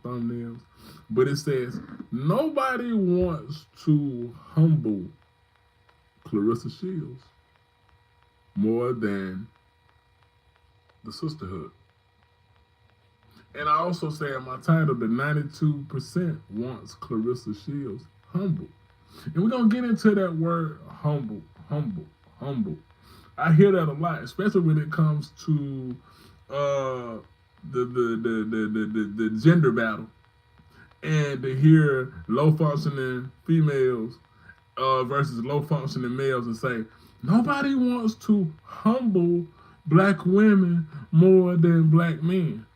thumbnails, but it says nobody wants to humble Clarissa Shields more than the sisterhood. And I also say in my title that 92% wants Clarissa Shields humble. And we're gonna get into that word humble, humble, humble. I hear that a lot, especially when it comes to uh, the gender battle, and to hear low functioning females versus low functioning males, and say nobody wants to humble black women more than black men.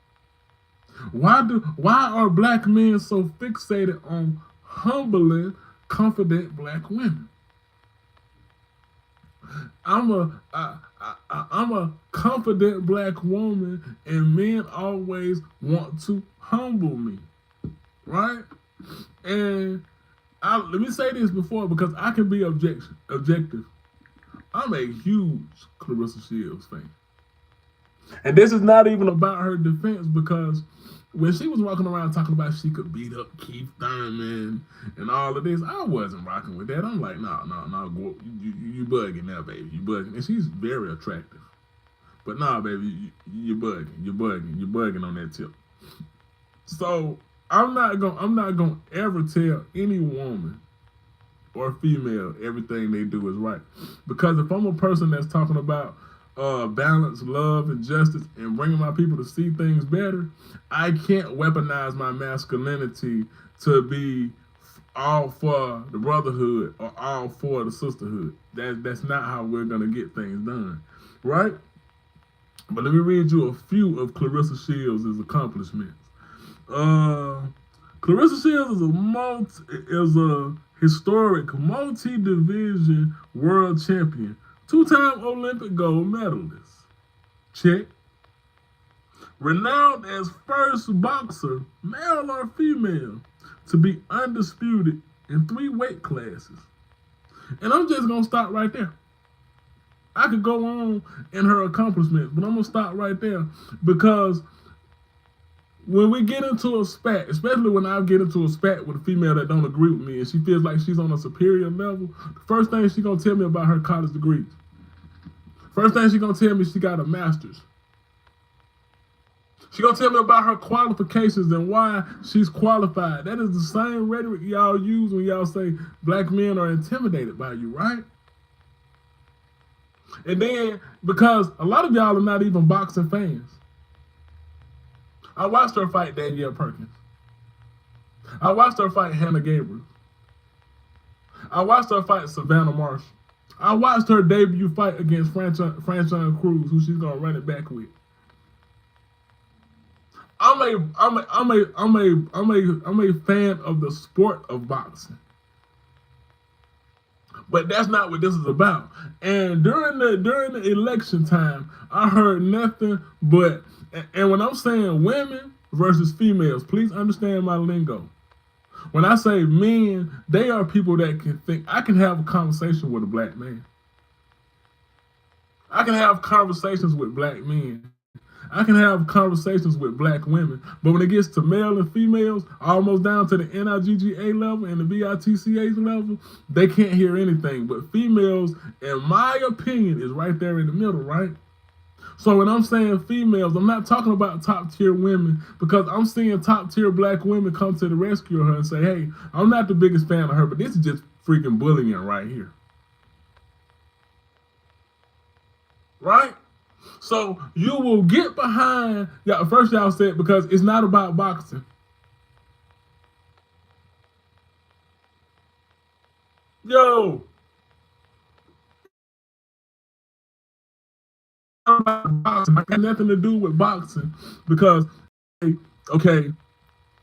Why are black men so fixated on humbling confident black women? I'm a confident black woman, and men always want to humble me, right? And let me say this before, because I can be objective. I'm a huge Clarissa Shields fan. And this is not even about her defense, because when she was walking around talking about she could beat up Keith Thurman and all of this, I wasn't rocking with that. I'm like, no, you bugging now, baby. You bugging. And she's very attractive. But nah, baby, you bugging on that tip. So I'm not gonna ever tell any woman or female everything they do is right. Because if I'm a person that's talking about balance, love, and justice, and bringing my people to see things better, I can't weaponize my masculinity to be all for the brotherhood or all for the sisterhood. That's not how we're gonna get things done, right? But let me read you a few of Clarissa Shields' accomplishments. Uh, Clarissa Shields is a historic multi-division world champion, two-time Olympic gold medalist. Check. Renowned as first boxer, male or female, to be undisputed in 3 weight classes. And I'm just gonna stop right there. I could go on in her accomplishments, but I'm gonna stop right there, because when we get into a spat, especially when I get into a spat with a female that don't agree with me and she feels like she's on a superior level, the first thing she's gonna tell me about her college degrees. First thing she's gonna tell me, she got a master's. She's gonna tell me about her qualifications and why she's qualified. That is the same rhetoric y'all use when y'all say black men are intimidated by you, right? And then, because a lot of y'all are not even boxing fans, I watched her fight Danielle Perkins. I watched her fight Hannah Gabriel. I watched her fight Savannah Marshall. I watched her debut fight against Franchon Cruz, who she's gonna run it back with. I'm a fan of the sport of boxing. But that's not what this is about. And during the election time, I heard nothing but, and when I'm saying women versus females, please understand my lingo. When I say men, they are people that can think. I can have a conversation with a black man. I can have conversations with black men. I can have conversations with black women. But when it gets to male and females, almost down to the NIGGA level and the BITCH level, they can't hear anything. But females, in my opinion, is right there in the middle, right? So when I'm saying females, I'm not talking about top tier women, because I'm seeing top tier black women come to the rescue of her and say, hey, I'm not the biggest fan of her, but this is just freaking bullying right here. Right? So you will get behind, yeah, first y'all said, because it's not about boxing. Yo, boxing. I got nothing to do with boxing, because okay,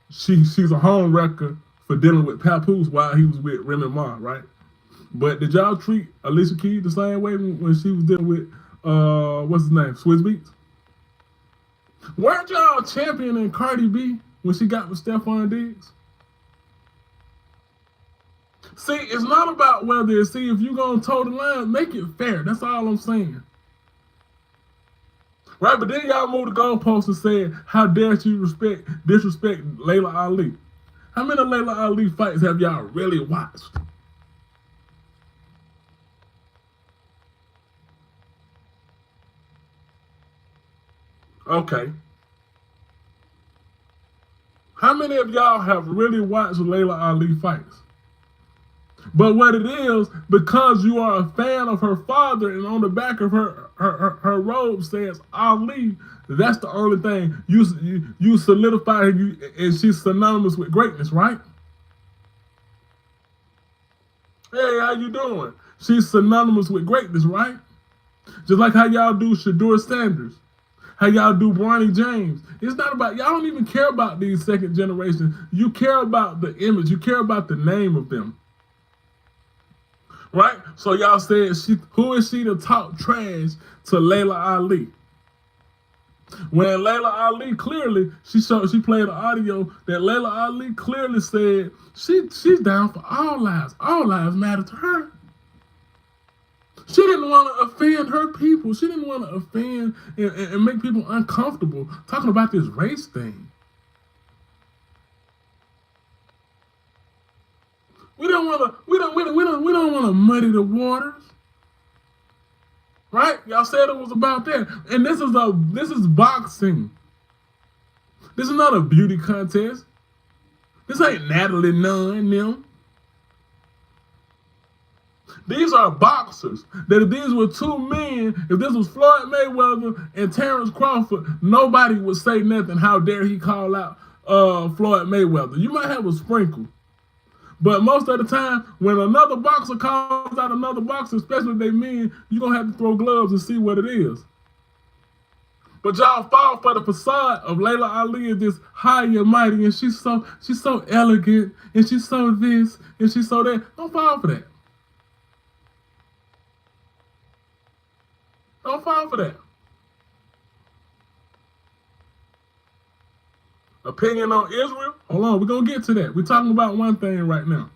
she's a home wrecker for dealing with Papoose while he was with Remy Ma, right? But did y'all treat Alicia Keys the same way when she was dealing with what's his name, Swizz Beats? Weren't y'all championing Cardi B when she got with Stephon Diggs? See, it's not about whether, see, if you gonna toe the line, make it fair. That's all I'm saying. Right, but then y'all moved the goalpost and said, how dare she disrespect Layla Ali? How many Layla Ali fights have y'all really watched? Okay. How many of y'all have really watched Layla Ali fights? But what it is, because you are a fan of her father, and on the back of her robe says Ali, that's the only thing you solidify, and she's synonymous with greatness, right? Hey, how you doing? She's synonymous with greatness, right? Just like how y'all do Shador Sanders, how y'all do Bronny James. It's not about, y'all don't even care about these second generation. You care about the image. You care about the name of them. Right? So y'all said, who is she to talk trash to Layla Ali? When Layla Ali clearly, she played the audio that Layla Ali clearly said she's down for all lives. All lives matter to her. She didn't want to offend her people. She didn't want to offend and make people uncomfortable talking about this race thing. We don't want to muddy the waters. Right? Y'all said it was about that. And this is boxing. This is not a beauty contest. This ain't Natalie Nunn, them. These are boxers. That if these were two men, if this was Floyd Mayweather and Terrence Crawford, nobody would say nothing. How dare he call out Floyd Mayweather? You might have a sprinkle. But most of the time, when another boxer calls out another boxer, especially if they men, you're going to have to throw gloves and see what it is. But y'all fall for the facade of Layla Ali is this high and mighty, and she's so elegant, and she's so this, and she's so that. Don't fall for that. Don't fall for that. Opinion on Israel? Hold on, we're going to get to that. We're talking about one thing right now.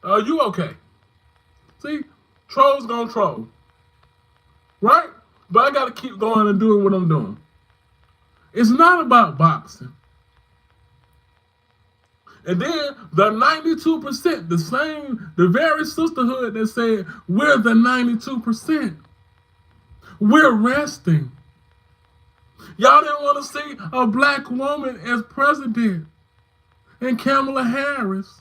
Are you okay? See, trolls gonna troll. Right? But I got to keep going and doing what I'm doing. It's not about boxing. And then the 92%, the very sisterhood that said, we're the 92%. We're resting. Y'all didn't want to see a black woman as president and Kamala Harris.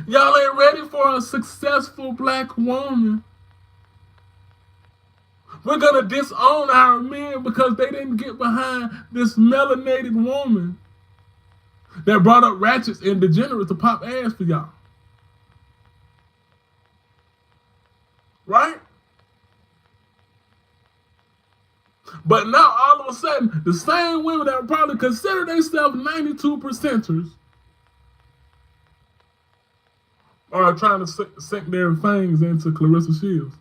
Y'all ain't ready for a successful black woman. We're going to disown our men because they didn't get behind this melanated woman that brought up ratchets and degenerates to pop ass for y'all. Right? But now, all of a sudden, the same women that probably consider themselves 92%ers are trying to sink their fangs into Clarissa Shields.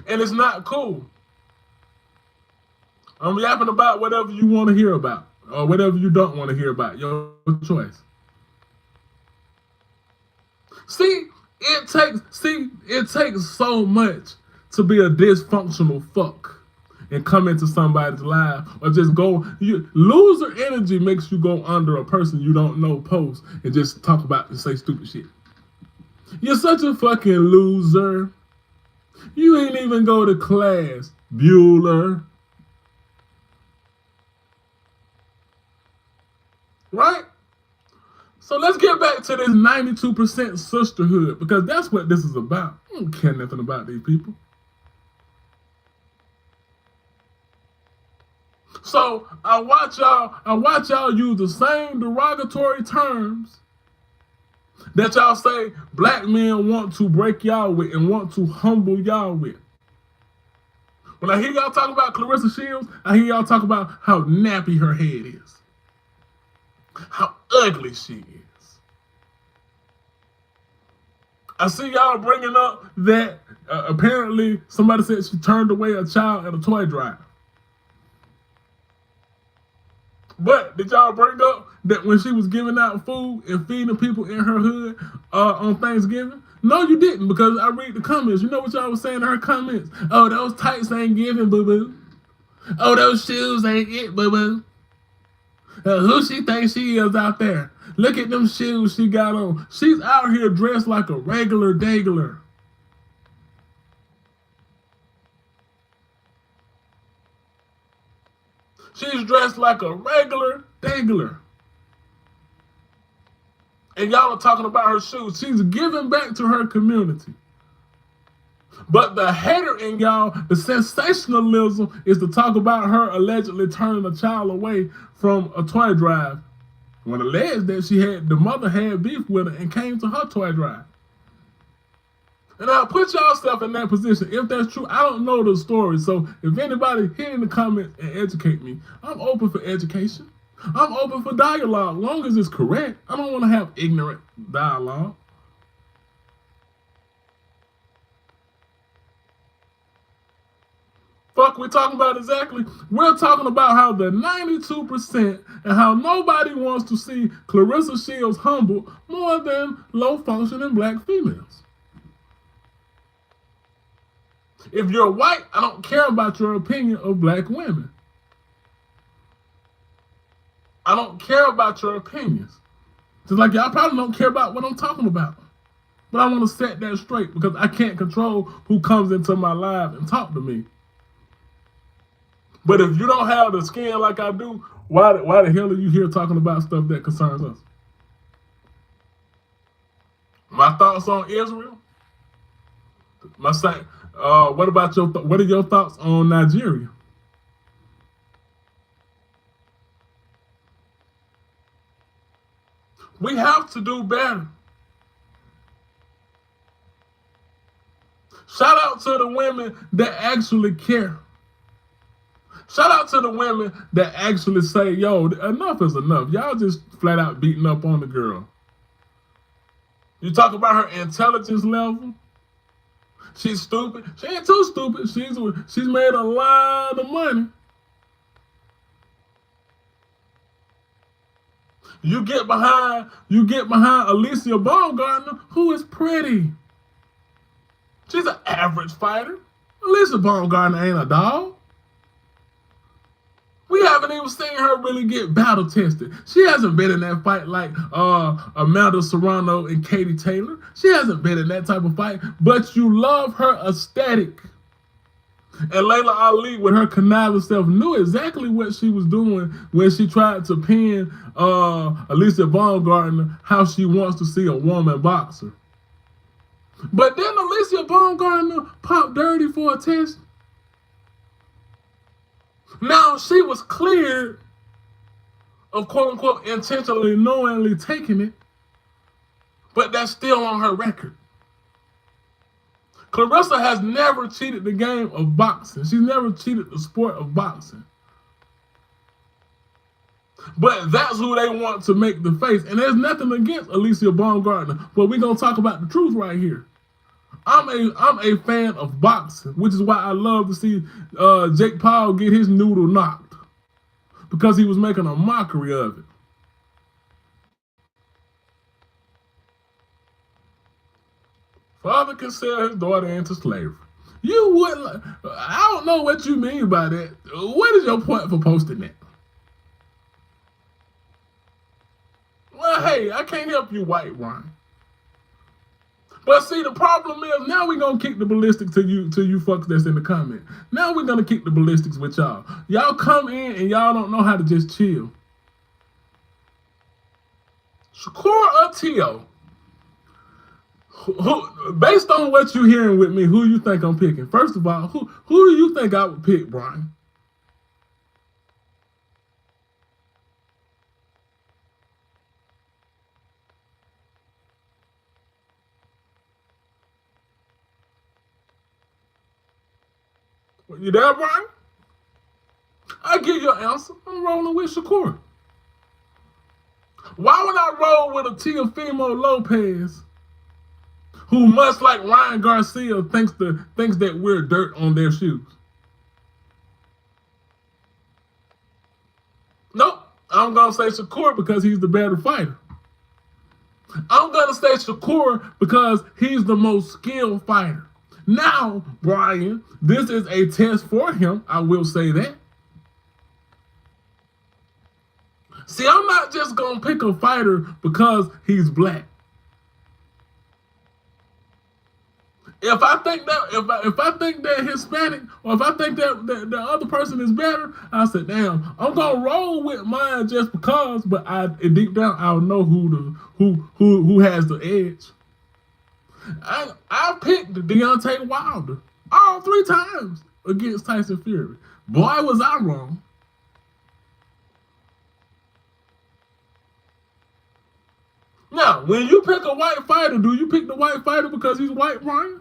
And it's not cool. I'm yapping about whatever you want to hear about or whatever you don't want to hear about. Your choice. It takes so much to be a dysfunctional fuck and come into somebody's life or just go. Loser energy makes you go under a person you don't know post and just talk about and say stupid shit. You're such a fucking loser. You ain't even go to class, Bueller. Right? So let's get back to this 92% sisterhood because that's what this is about. I don't care nothing about these people. So I watch y'all use the same derogatory terms that y'all say black men want to break y'all with and want to humble y'all with. When I hear y'all talk about Clarissa Shields, I hear y'all talk about how nappy her head is. How ugly she is. I see y'all bringing up that apparently somebody said she turned away a child at a toy drive. But did y'all bring up that when she was giving out food and feeding people in her hood on Thanksgiving? No, you didn't, because I read the comments. You know what y'all was saying in her comments? Oh, those tights ain't giving, boo boo. Oh, those shoes ain't it, boo boo. Who she thinks she is out there? Look at them shoes she got on. She's out here dressed like a regular dagler. She's dressed like a regular dagler. And y'all are talking about her shoes. She's giving back to her community. But the hater in y'all, the sensationalism, is to talk about her allegedly turning a child away from a toy drive. When alleged that the mother had beef with her and came to her toy drive. And I'll put y'all stuff in that position. If that's true, I don't know the story. So if anybody hit in the comments and educate me, I'm open for education. I'm open for dialogue, long as it's correct. I don't want to have ignorant dialogue. Fuck, we're talking about exactly. We're talking about how the 92% and how nobody wants to see Clarissa Shields humble more than low-functioning black females. If you're white, I don't care about your opinion of black women. I don't care about your opinions. Just like y'all probably don't care about what I'm talking about. But I want to set that straight because I can't control who comes into my live and talk to me. But if you don't have the skin like I do, why the hell are you here talking about stuff that concerns us? My thoughts on Israel? What about what are your thoughts on Nigeria? We have to do better. Shout out to the women that actually care. Shout out to the women that actually say, yo, enough is enough. Y'all just flat out beating up on the girl. You talk about her intelligence level. She's stupid. She ain't too stupid. She's made a lot of money. You get behind Alicia Baumgartner, who is pretty. She's an average fighter. Alicia Baumgartner ain't a dog. We haven't even seen her really get battle tested. She hasn't been in that fight like Amanda Serrano and Katie Taylor. She hasn't been in that type of fight, but you love her aesthetic. And Layla Ali, with her conniving self, knew exactly what she was doing when she tried to pin Alicia Baumgartner how she wants to see a woman boxer. But then Alicia Baumgartner popped dirty for a test. Now, she was cleared of quote-unquote intentionally, knowingly taking it, but that's still on her record. Clarissa has never cheated the game of boxing. She's never cheated the sport of boxing. But that's who they want to make the face. And there's nothing against Alicia Baumgartner, but we're going to talk about the truth right here. I'm a fan of boxing, which is why I love to see Jake Paul get his noodle knocked, because he was making a mockery of it. Father can sell his daughter into slavery. You wouldn't. I don't know what you mean by that. What is your point for posting that? Well, hey, I can't help you, White Ryan. But see, the problem is now we're gonna kick the ballistics to you fucks that's in the comment. Now we're gonna kick the ballistics with y'all. Y'all come in and y'all don't know how to just chill. Shakur Attio, who, based on what you're hearing with me, who you think I'm picking? First of all, who do you think I would pick, Brian? You there, Brian? I give you an answer. I'm rolling with Shakur. Why would I roll with a Teofimo Lopez, who much like Ryan Garcia thinks that we're dirt on their shoes? Nope. I'm gonna say Shakur because he's the better fighter. I'm gonna say Shakur because he's the most skilled fighter. Now, Brian, this is a test for him. I will say that. See, I'm not just gonna pick a fighter because he's black. If I think that if I think that Hispanic or if I think that the other person is better, I said, damn, I'm gonna roll with mine just because. But deep down I'll know who has the edge. I picked Deontay Wilder all 3 times against Tyson Fury. Boy, was I wrong. Now, when you pick a white fighter, do you pick the white fighter because he's white, Brian?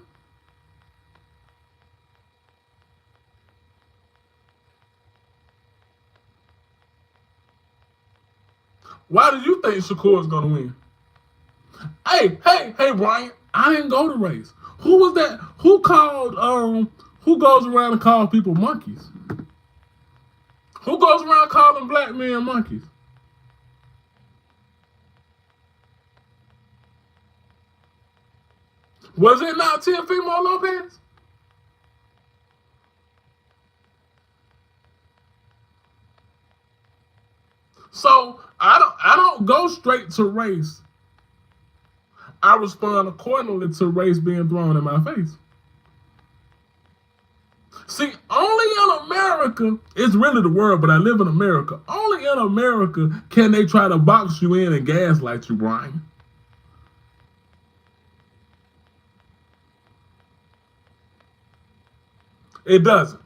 Why do you think Shakur is gonna win? Hey, Brian! I didn't go to race. Who was that? Who called? Who goes around and calls people monkeys? Who goes around calling black men monkeys? Was it not Teofimo Lopez? So I don't go straight to race. I respond accordingly to race being thrown in my face. See, only in America, it's really the world, but I live in America. Only in America can they try to box you in and gaslight you, Brian. It doesn't.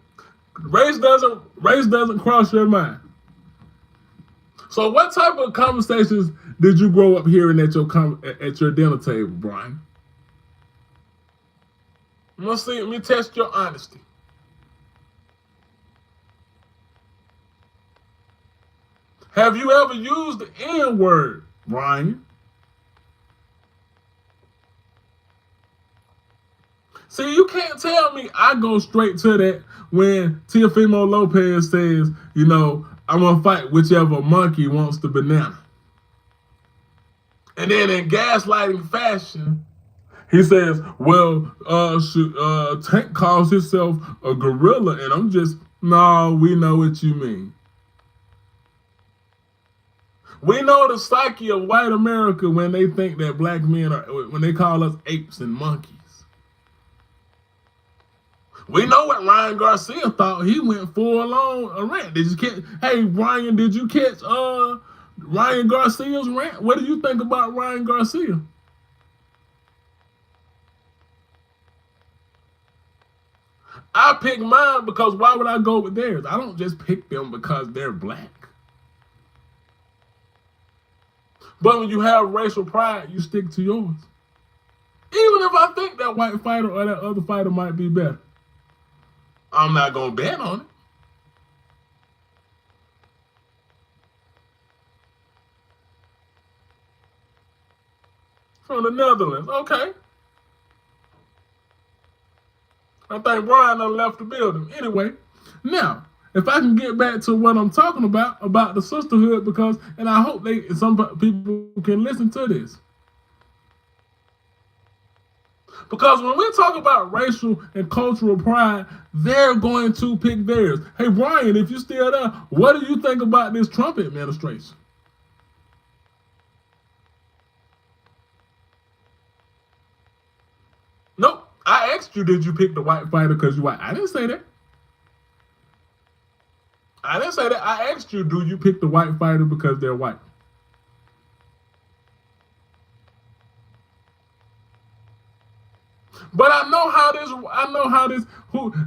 Race doesn't cross your mind. So what type of conversations did you grow up hearing at your dinner table, Brian? Let me test your honesty. Have you ever used the N word, Brian? See, you can't tell me I go straight to that when Teofimo Lopez says, I'm gonna fight whichever monkey wants the banana. And then in gaslighting fashion, he says, well, Tank calls himself a gorilla, and I'm just, no, we know what you mean. We know the psyche of white America when they think that black men when they call us apes and monkeys. We know what Ryan Garcia thought. He went full on a rant. Did you catch? Hey, Ryan, did you catch Ryan Garcia's rant? What do you think about Ryan Garcia? I pick mine because why would I go with theirs? I don't just pick them because they're black. But when you have racial pride, you stick to yours. Even if I think that white fighter or that other fighter might be better, I'm not going to bet on it. From the Netherlands, okay. I think Brian done left the building. Anyway, now, if I can get back to what I'm talking about the sisterhood, and I hope some people can listen to this. Because when we talk about racial and cultural pride, they're going to pick theirs. Hey, Brian, if you're still there, what do you think about this Trump administration? Nope. I asked you, did you pick the white fighter because you're white? I didn't say that. I didn't say that. I asked you, do you pick the white fighter because they're white? But I know how this.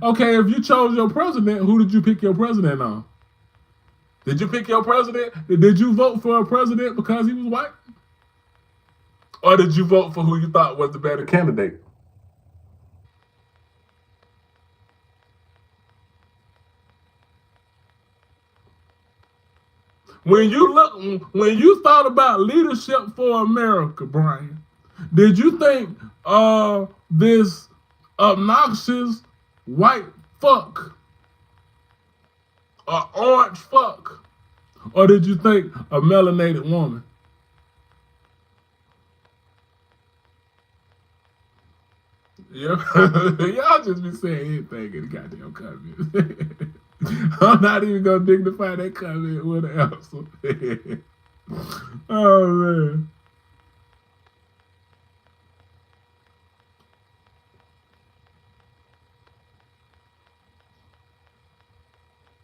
Okay, if you chose your president, who did you pick your president on? Did you pick your president? Did you vote for a president because he was white? Or did you vote for who you thought was the better candidate? When you thought about leadership for America, Brian, did you think this obnoxious white fuck or orange fuck Or did you think a melanated woman? Yeah, y'all just be saying anything in the goddamn comments. I'm not even gonna dignify that comment with an answer. Oh man.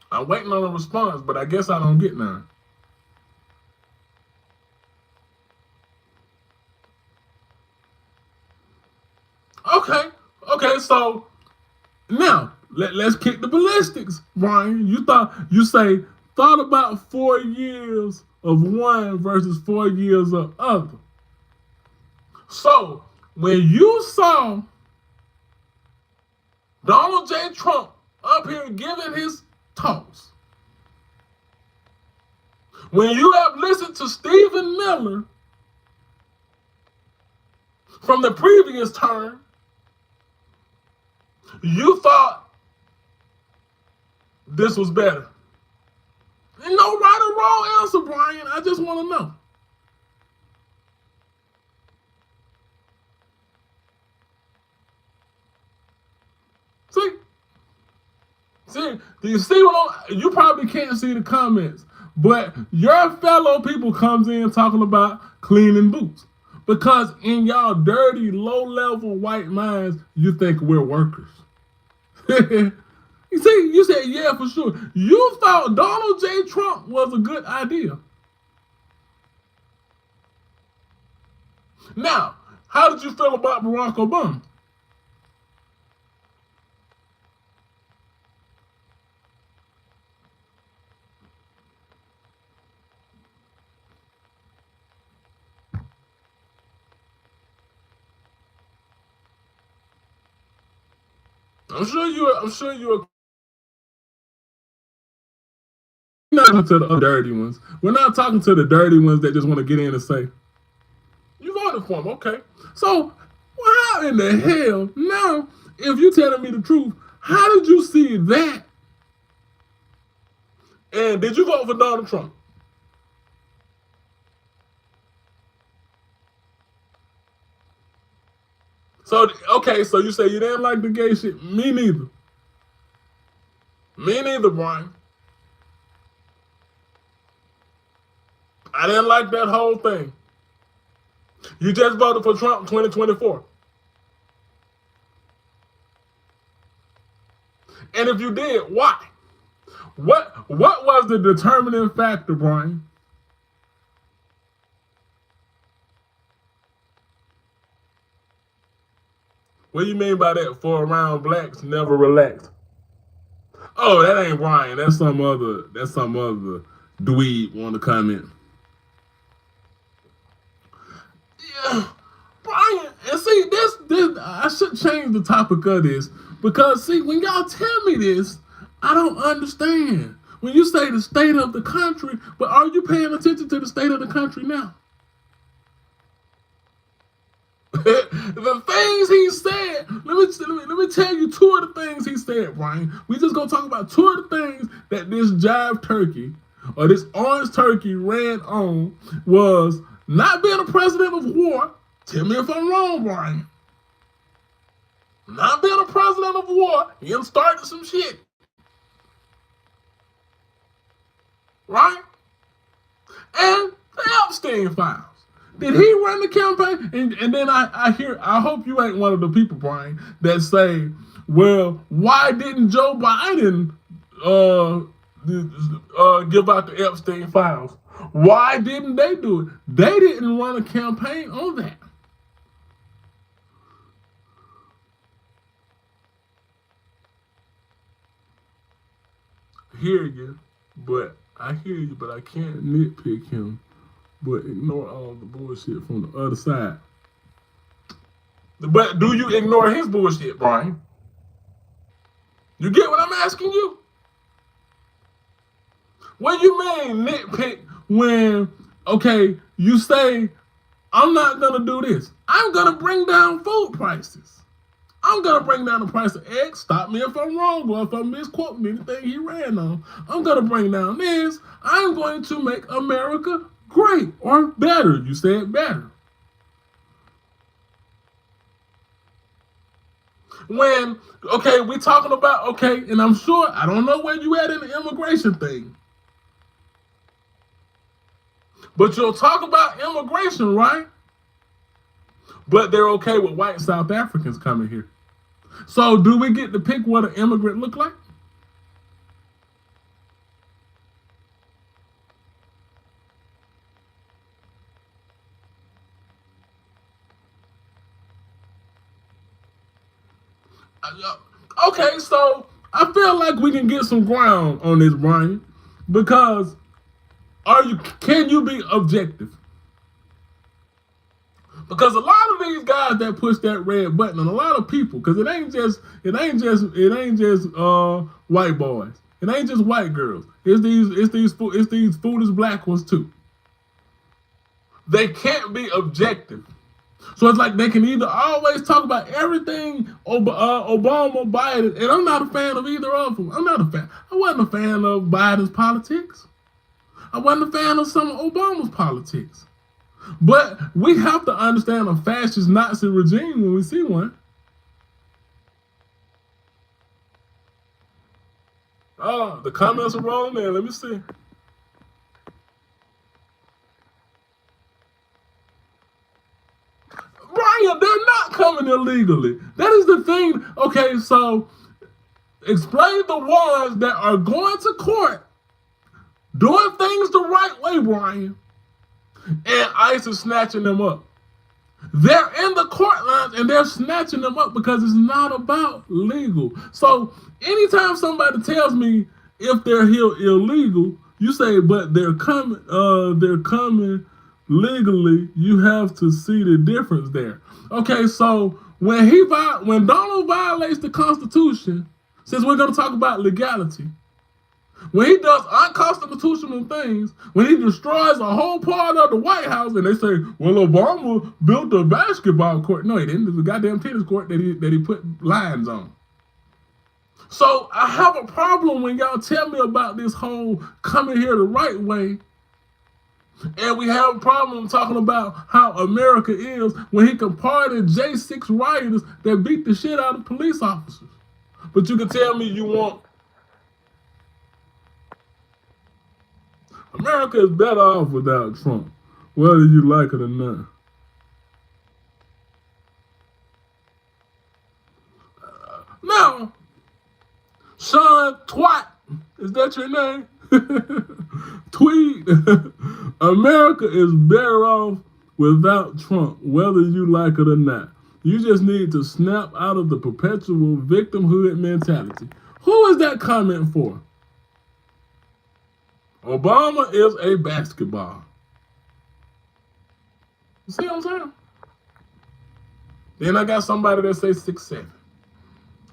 I'm waiting on a response, but I guess I don't get none. Okay, okay, so now let's kick the ballistics, Brian. Thought about 4 years of one versus 4 years of other. So when you saw Donald J. Trump up here giving his talks, when you have listened to Stephen Miller from the previous term, you thought this was better. And no right or wrong answer, Brian. I just want to know. See, do you see you probably can't see the comments, but your fellow people comes in talking about cleaning boots. Because in y'all dirty, low-level white minds, you think we're workers. You see, you said, yeah, for sure. You thought Donald J. Trump was a good idea. Now, how did you feel about Barack Obama? I'm sure you're not talking to the dirty ones. We're not talking to the dirty ones that just want to get in and say, you voted for him, okay. So, well, how in the hell, now, if you're telling me the truth, how did you see that? And did you vote for Donald Trump? So, okay, so you say you didn't like the gay shit. Me neither. Me neither, Brian. I didn't like that whole thing. You just voted for Trump 2024. And if you did, why? What was the determining factor, Brian? What do you mean by that? For around blacks never relax. Oh, that ain't Brian. That's some other dweeb want to comment. Yeah, Brian, and see this I should change the topic of this because see when y'all tell me this, I don't understand. When you say the state of the country, but are you paying attention to the state of the country now? The things he said. Let me tell you two of the things he said, Brian. We just gonna talk about two of the things that this jive turkey or this orange turkey ran on was not being a president of war. Tell me if I'm wrong, Brian. Not being a president of war, he started some shit, right? And the Epstein files. Did he run the campaign? And then I hope you ain't one of the people, Brian, that say, well, why didn't Joe Biden give out the Epstein files? Why didn't they do it? They didn't run a campaign on that. I hear you, but I can't nitpick him but ignore all the bullshit from the other side. But do you ignore his bullshit, Brian? You get what I'm asking you? What do you mean nitpick when, okay, you say, I'm not going to do this. I'm going to bring down food prices. I'm going to bring down the price of X. Stop me if I'm wrong or if I'm misquoting anything he ran on. I'm going to bring down this. I'm going to make America great or better. You said better. When, okay, we talking about, okay, and I'm sure, I don't know where you at in the immigration thing. But you'll talk about immigration, right? But they're okay with white South Africans coming here. So do we get to pick what an immigrant look like? Okay, so I feel like we can get some ground on this, Brian, because can you be objective? Because a lot of these guys that push that red button, and a lot of people, because it ain't just white boys, it ain't just white girls. It's these foolish black ones too. They can't be objective. So it's like they can either always talk about everything Obama, Biden, and I'm not a fan of either of them. I'm not a fan. I wasn't a fan of Biden's politics. I wasn't a fan of some of Obama's politics. But we have to understand a fascist Nazi regime when we see one. Oh, the comments are rolling there. Let me see. Brian, they're not coming illegally. That is the thing. Okay, so explain the ones that are going to court, doing things the right way, Brian, and ICE is snatching them up. They're in the court lines and they're snatching them up because it's not about legal. So anytime somebody tells me if they're here illegal, you say, but they're coming legally. You have to see the difference there. Okay, so when Donald violates the Constitution, since we're going to talk about legality, when he does unconstitutional things, when he destroys a whole part of the White House, and they say, well, Obama built a basketball court. No, he didn't. It was a goddamn tennis court that he put lines on. So I have a problem when y'all tell me about this whole coming here the right way, and we have a problem talking about how America is when he compared to J6 rioters that beat the shit out of police officers. But you can tell me you want America is better off without Trump, whether you like it or not. Now, Sean Twat, is that your name? Tweet, America is better off without Trump, whether you like it or not. You just need to snap out of the perpetual victimhood mentality. Who is that comment for? Obama is a basketball. You see what I'm saying? Then I got somebody that says 6'7".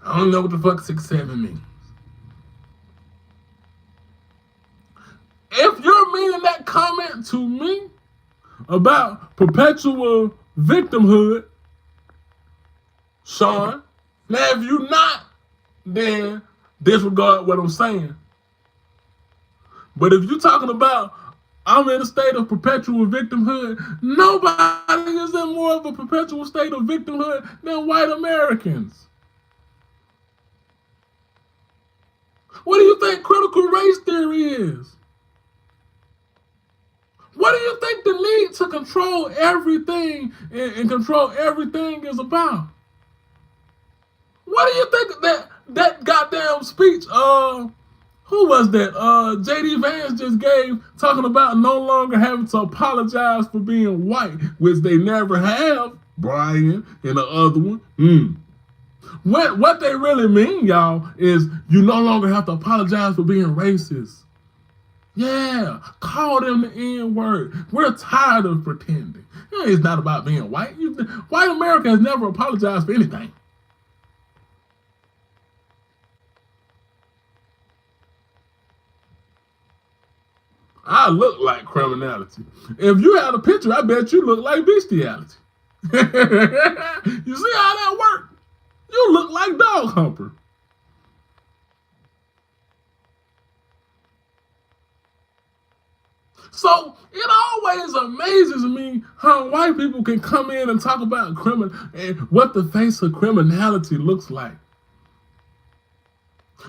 I don't know what the fuck 6'7" means. If you're meaning that comment to me about perpetual victimhood, Sean, now if you're not, then disregard what I'm saying. But if you're talking about I'm in a state of perpetual victimhood, nobody is in more of a perpetual state of victimhood than white Americans. What do you think critical race theory is? What do you think the need to control everything and control everything is about? What do you think that goddamn speech, who was that? J.D. Vance just gave, talking about no longer having to apologize for being white, which they never have, Brian, and the other one. What they really mean, y'all, is you no longer have to apologize for being racist. Yeah, call them the N-word. We're tired of pretending. It's not about being white. White America has never apologized for anything. I look like criminality. If you had a picture, I bet you look like bestiality. You see how that works? You humper. So it always amazes me how white people can come in and talk about criminal and what the face of criminality looks like.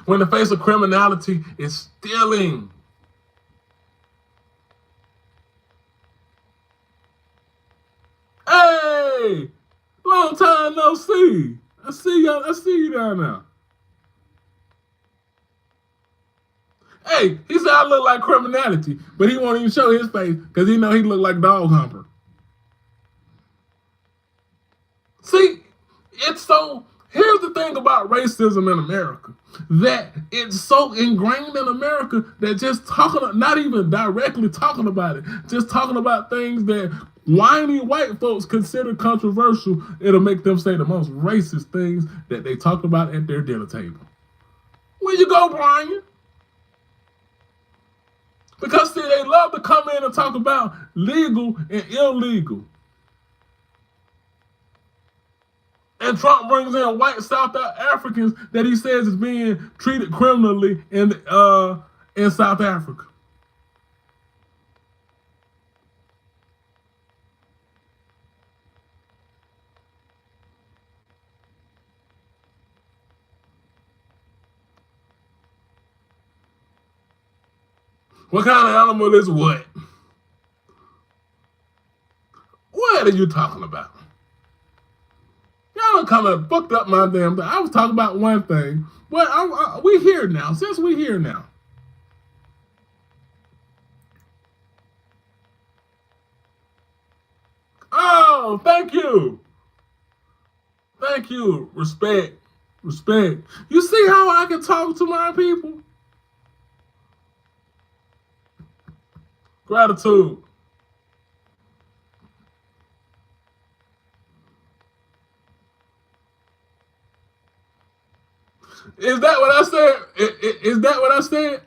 When the face of criminality is stealing. Hey, long time no see. I see y'all. I see you down there. Hey, he said I look like criminality, but he won't even show his face because he know he look like dog humper. See, it's so. Here's the thing about racism in America, that it's so ingrained in America that just talking, not even directly talking about it, just talking about things that whiny white folks consider controversial, it'll make them say the most racist things that they talked about at their dinner table. Where you go, Brian? Because see, they love to come in and talk about legal and illegal. And Trump brings in white South Africans that he says is being treated criminally in South Africa. What kind of animal is what? What are you talking about? Y'all come and fucked up my damn thing. I was talking about one thing. Well, we here now. Since we here now. Oh, thank you. Thank you. Respect. Respect. You see how I can talk to my people? Gratitude. Is that what I said? Is that what I said?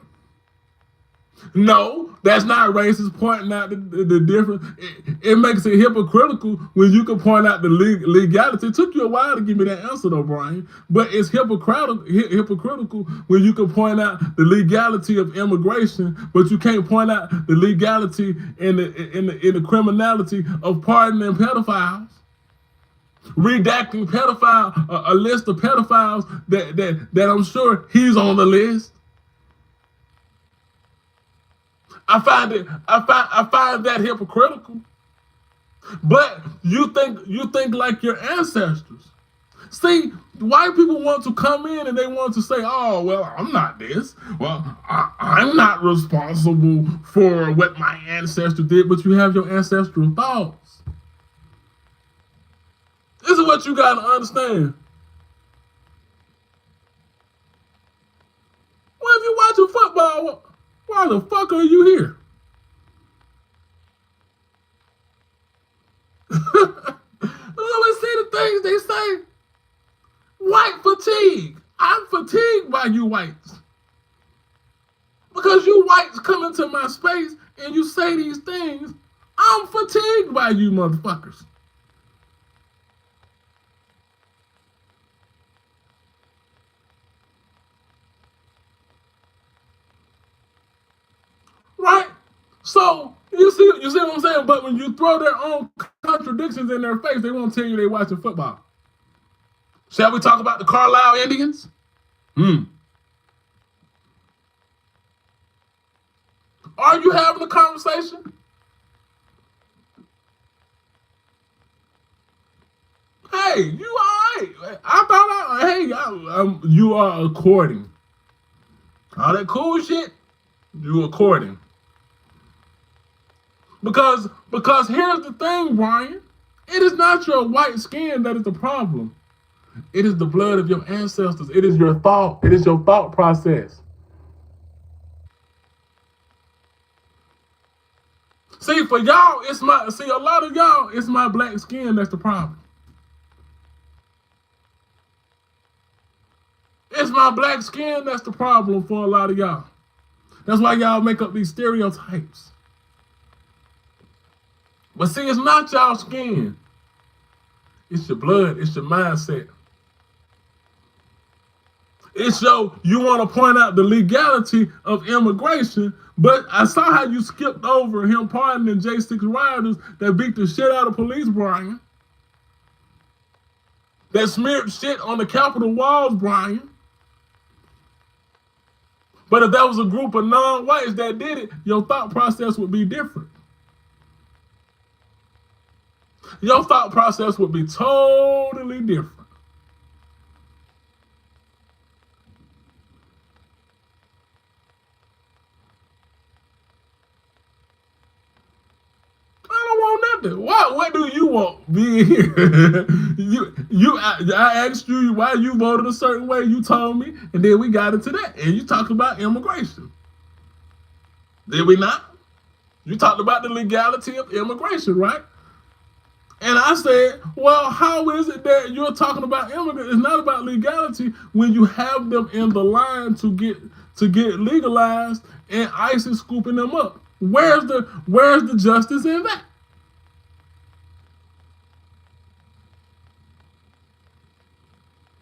No, that's not racist. Pointing out the difference. It makes it hypocritical when you can point out the legality. It took you a while to give me that answer, though, Brian. But it's hypocritical when you can point out the legality of immigration, but you can't point out the legality and the criminality of pardoning pedophiles. Redacting a list of pedophiles that I'm sure he's on the list. I find that hypocritical. But you think like your ancestors. See, white people want to come in and they want to say, oh, well, I'm not this. Well, I'm not responsible for what my ancestor did, but you have your ancestral thoughts. This is what you got to understand. Well, if you're watching football, why the fuck are you here? We see the things they say. White fatigue. I'm fatigued by you whites. Because you whites come into my space and you say these things, I'm fatigued by you motherfuckers. Right? So, you see what I'm saying? But when you throw their own contradictions in their face, they won't tell you they're watching football. Shall we talk about the Carlisle Indians? Are you having a conversation? Hey, you all right? You are according. All that cool shit, you according. Because here's the thing, Brian. It is not your white skin that is the problem. It is the blood of your ancestors. It is your thought. It is your thought process. See, for y'all, a lot of y'all, it's my black skin that's the problem. It's my black skin that's the problem for a lot of y'all. That's why y'all make up these stereotypes. But see, it's not y'all skin. It's your blood. It's your mindset. It's you want to point out the legality of immigration, but I saw how you skipped over him pardoning J6 rioters that beat the shit out of police, Brian. That smeared shit on the Capitol walls, Brian. But if that was a group of non-whites that did it, your thought process would be different. Your thought process would be totally different. I don't want nothing. What do you want being here? I asked you why you voted a certain way. You told me, and then we got into that, and you talked about immigration. Did we not? You talked about the legality of immigration, right? And I said, well, how is it that you're talking about immigrants? It's not about legality when you have them in the line to get legalized and ICE is scooping them up. Where's the justice in that?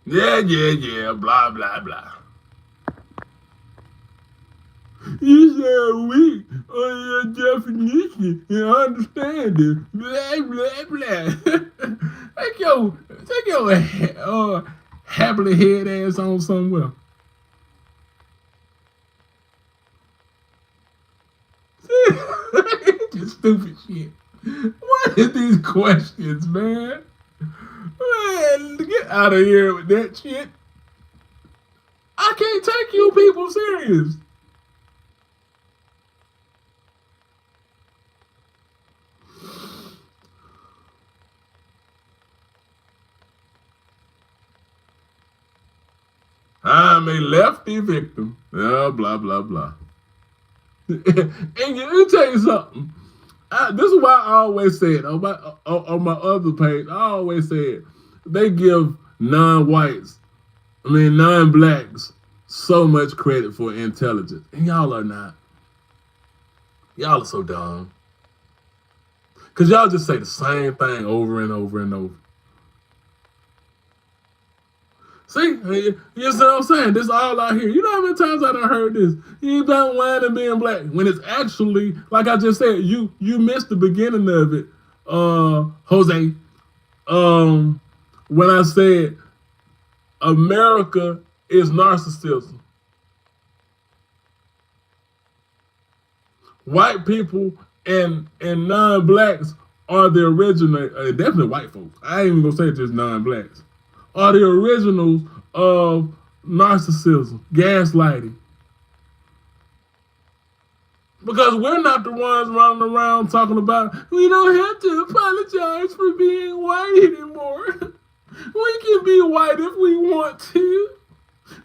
Yeah, blah, blah, blah. You sound weak on your definition and understanding. Blah, blah, blah. take your happily head ass on somewhere. Just stupid shit. What is these questions, man? Man, get out of here with that shit. I can't take you people serious. I'm a lefty victim. Blah, blah, blah. And let me tell you something. This is why I always said on my other page, I always said they give non-whites, non-blacks, so much credit for intelligence. And y'all are not. Y'all are so dumb. Because y'all just say the same thing over and over and over. See, you know what I'm saying? This is all I hear. You know how many times I done heard this? You ain't about whining and being black. When it's actually, like I just said, you missed the beginning of it, Jose. When I said America is narcissism. White people and non-blacks are the original, definitely white folks. I ain't even gonna say just non-blacks. Are the originals of narcissism, gaslighting. Because we're not the ones running around talking about, we don't have to apologize for being white anymore. We can be white if we want to.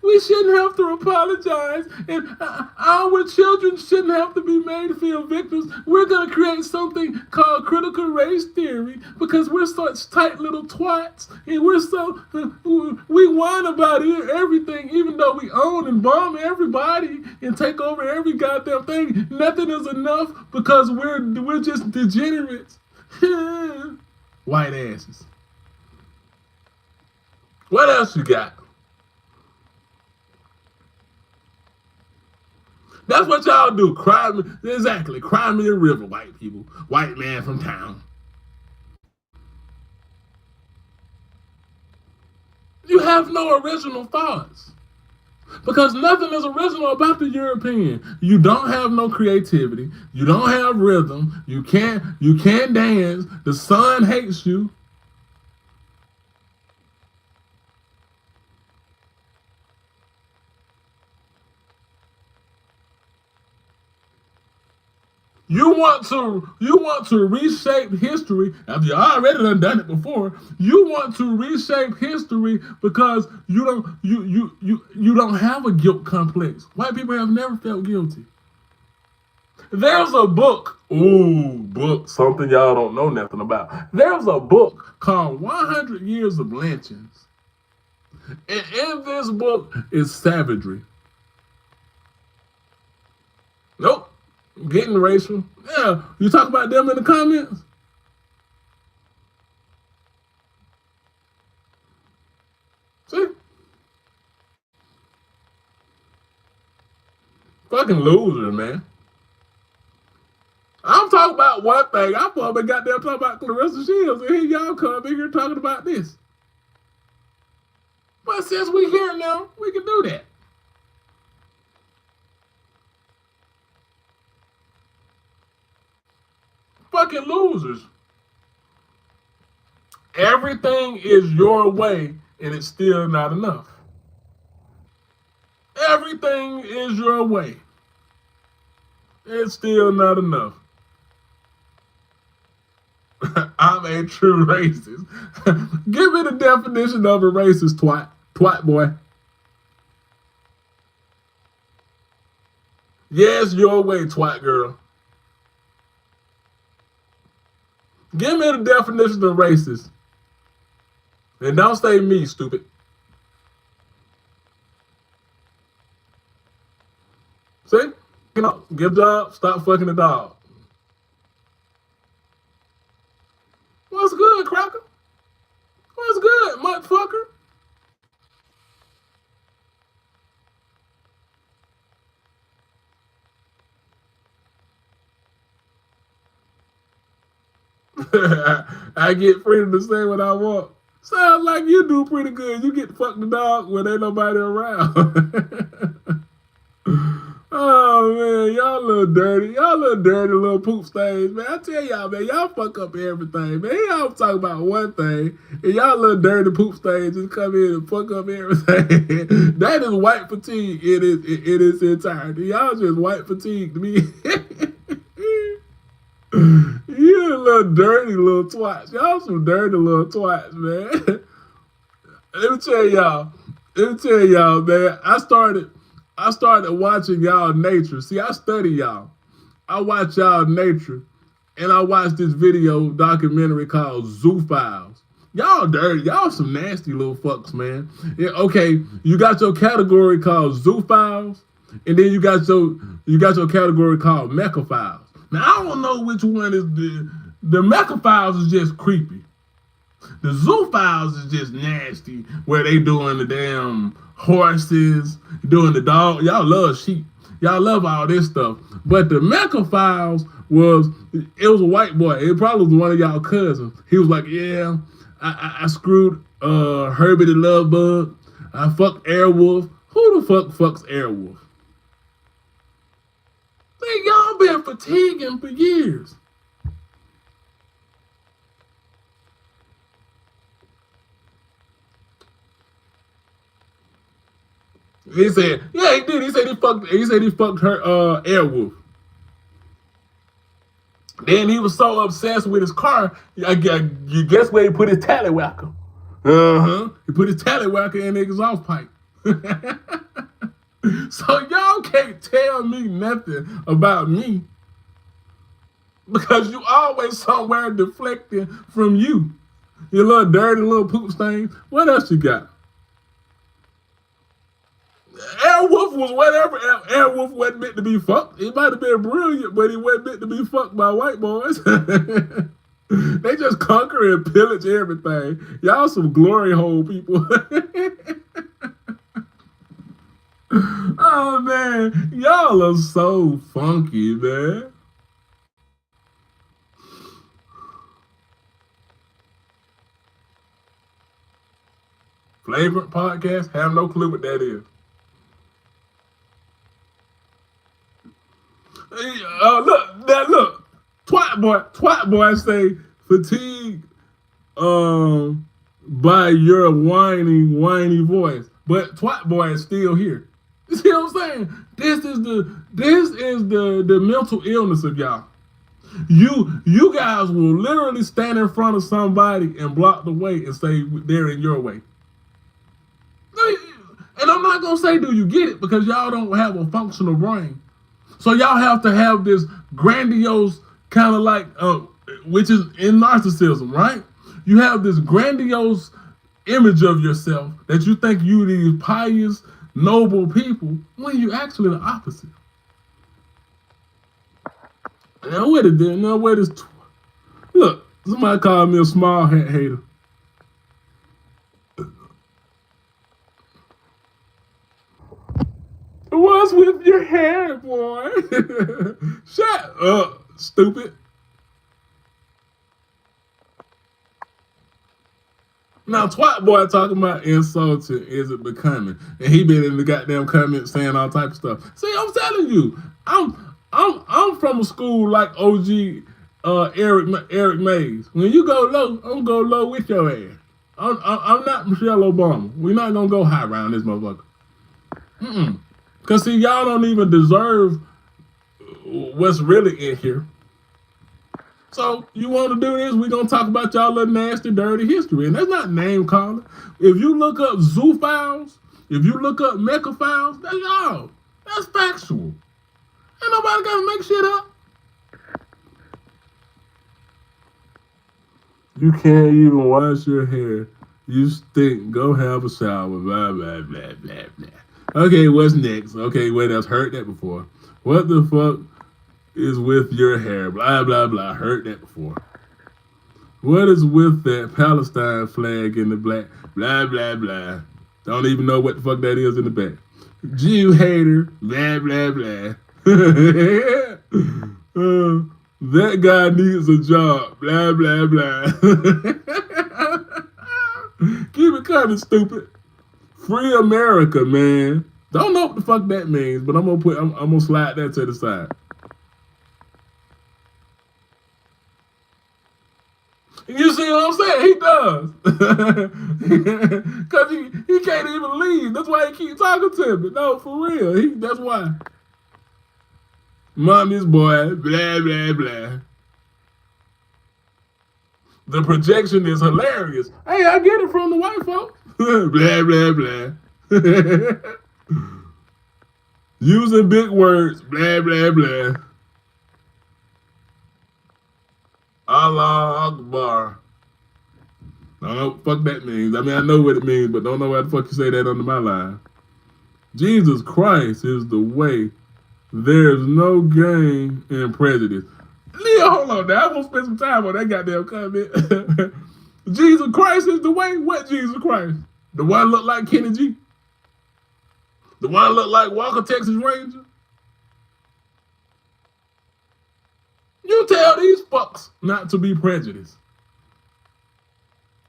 We shouldn't have to apologize, and our children shouldn't have to be made to feel victims. We're going to create something called critical race theory because we're such tight little twats, and we whine about everything, even though we own and bomb everybody and take over every goddamn thing. Nothing is enough because we're just degenerates. White asses. What else you got? That's what y'all do. Cry me a river, white people. White man from town. You have no original thoughts. Because nothing is original about the European. You don't have no creativity. You don't have rhythm. You can't dance. The sun hates you. You want to reshape history after you already done it before. You want to reshape history because you don't have a guilt complex. White people have never felt guilty. There's a book, something y'all don't know nothing about. There's a book called 100 Years of Lynchings. And in this book is savagery. Nope. Getting racial. Yeah, you talk about them in the comments. See? Fucking loser, man. I'm talking about one thing. I'm probably goddamn talking about Clarissa Shields, and here y'all come in here talking about this. But since we here now, we can do that. Fucking losers. Everything is your way, and it's still not enough. Everything is your way. It's still not enough. I'm a true racist. Give me the definition of a racist, twat. Twat boy. Yes, your way, twat girl. Give me the definition of racist. And don't say me, stupid. See? You know, give job, stop fucking the dog. What's good, cracker? What's good, motherfucker? I get freedom to say what I want. Sounds like you do pretty good. You get to fuck the dog when ain't nobody around. Oh man, y'all little dirty. Y'all little dirty little poop stains, man. I tell y'all, man, y'all fuck up everything, man. Y'all talk about one thing, and y'all little dirty poop stains just come in and fuck up everything. That is white fatigue in its entirety. Y'all just white fatigue to me. You little dirty little twats. Y'all some dirty little twats, man. Let me tell y'all, man. I started watching y'all nature. See, I study y'all. I watch y'all nature, and I watched this video documentary called Zoo Files. Y'all dirty. Y'all some nasty little fucks, man. Yeah, okay, you got your category called Zoo Files, and then you got your category called Mecha Files. Now, I don't know which one is the Mecha Files is just creepy. The Zoo Files is just nasty, where they doing the damn horses, doing the dog. Y'all love sheep. Y'all love all this stuff. But the Mecha Files was a white boy. It probably was one of y'all cousins. He was like, yeah, I screwed Herbie the Love Bug. I fucked Airwolf. Who the fuck fucks Airwolf? Man, y'all been fatiguing for years. He said, yeah, he did. He said he fucked her Airwolf. Then he was so obsessed with his car, you guess where he put his tallywhacker? He put his tallywhacker in the exhaust pipe. So y'all can't tell me nothing about me because you always somewhere deflecting from you. You little dirty little poop stain. What else you got? Airwolf was whatever. Airwolf wasn't meant to be fucked. He might have been brilliant, but he wasn't meant to be fucked by white boys. They just conquer and pillage everything. Y'all some glory hole people. Oh man, y'all are so funky, man. Flagrant podcast? Have no clue what that is. Look. Twat boy say fatigue by your whiny voice. But twat boy is still here. You see what I'm saying? This is the mental illness of y'all. You guys will literally stand in front of somebody and block the way and say they're in your way. And I'm not gonna say do you get it because y'all don't have a functional brain. So y'all have to have this grandiose kind of like, which is in narcissism, right? You have this grandiose image of yourself that you think you these pious, noble people when you actually the opposite. Now what it did? Now what is? Look, somebody called me a small hat hater. What's with your hair, boy? Shut up, stupid. Now, twat boy talking about insulting isn't becoming, and he been in the goddamn comments saying all type of stuff. See, I'm telling you, I'm from a school like OG Eric Mays. When you go low, I'm gonna go low with your ass. I'm not Michelle Obama. We're not gonna go high around this motherfucker. Cause see, y'all don't even deserve what's really in here. So you want to do this? We're gonna talk about y'all little nasty, dirty history, and that's not name calling. If you look up zoo files, if you look up mecha files, that's y'all. That's factual. Ain't nobody gotta make shit up. You can't even wash your hair. You stink. Go have a shower. Blah blah blah blah blah. Okay, what's next? Okay, wait, I've heard that before. What the fuck is with your hair? Blah blah blah. Heard that before. What is with that Palestine flag in the black? Blah blah blah. Don't even know what the fuck that is in the back. Jew hater. Blah blah blah. That guy needs a job. Blah blah blah. Keep it coming, stupid. Free America, man. Don't know what the fuck that means, but I'm gonna slide that to the side. You see what I'm saying? He does. Because he can't even leave. That's why he keep talking to me. No, for real. That's why. Mommy's boy, blah, blah, blah. The projection is hilarious. Hey, I get it from the white folks. Blah, blah, blah. Using big words, blah, blah, blah. Allah Akbar. I don't know what the fuck that means. I mean, I know what it means, but don't know why the fuck you say that under my line. Jesus Christ is the way. There's no gain in prejudice. Leo, hold on now. I'm going to spend some time on that goddamn comment. Jesus Christ is the way? What Jesus Christ? The one look like Kenny G? The one look like Walker, Texas Ranger? You tell these fucks not to be prejudiced.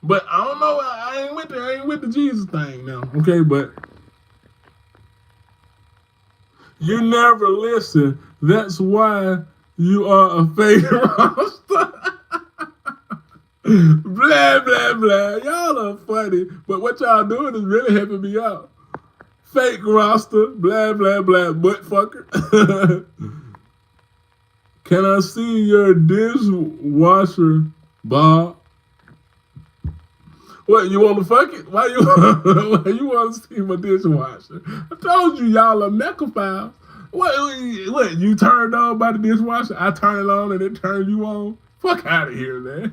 But I don't know. I ain't with the Jesus thing now. Okay, but you never listen. That's why you are a fake roster. Blah blah blah. Y'all are funny, but what y'all doing is really helping me out. Fake roster. Blah blah blah. Butt fucker. Can I see your dishwasher, Bob? What, you want to fuck it? Why you want to see my dishwasher? I told you y'all are necrophiles. What, you turned on by the dishwasher? I turn it on and it turned you on? Fuck out of here, man.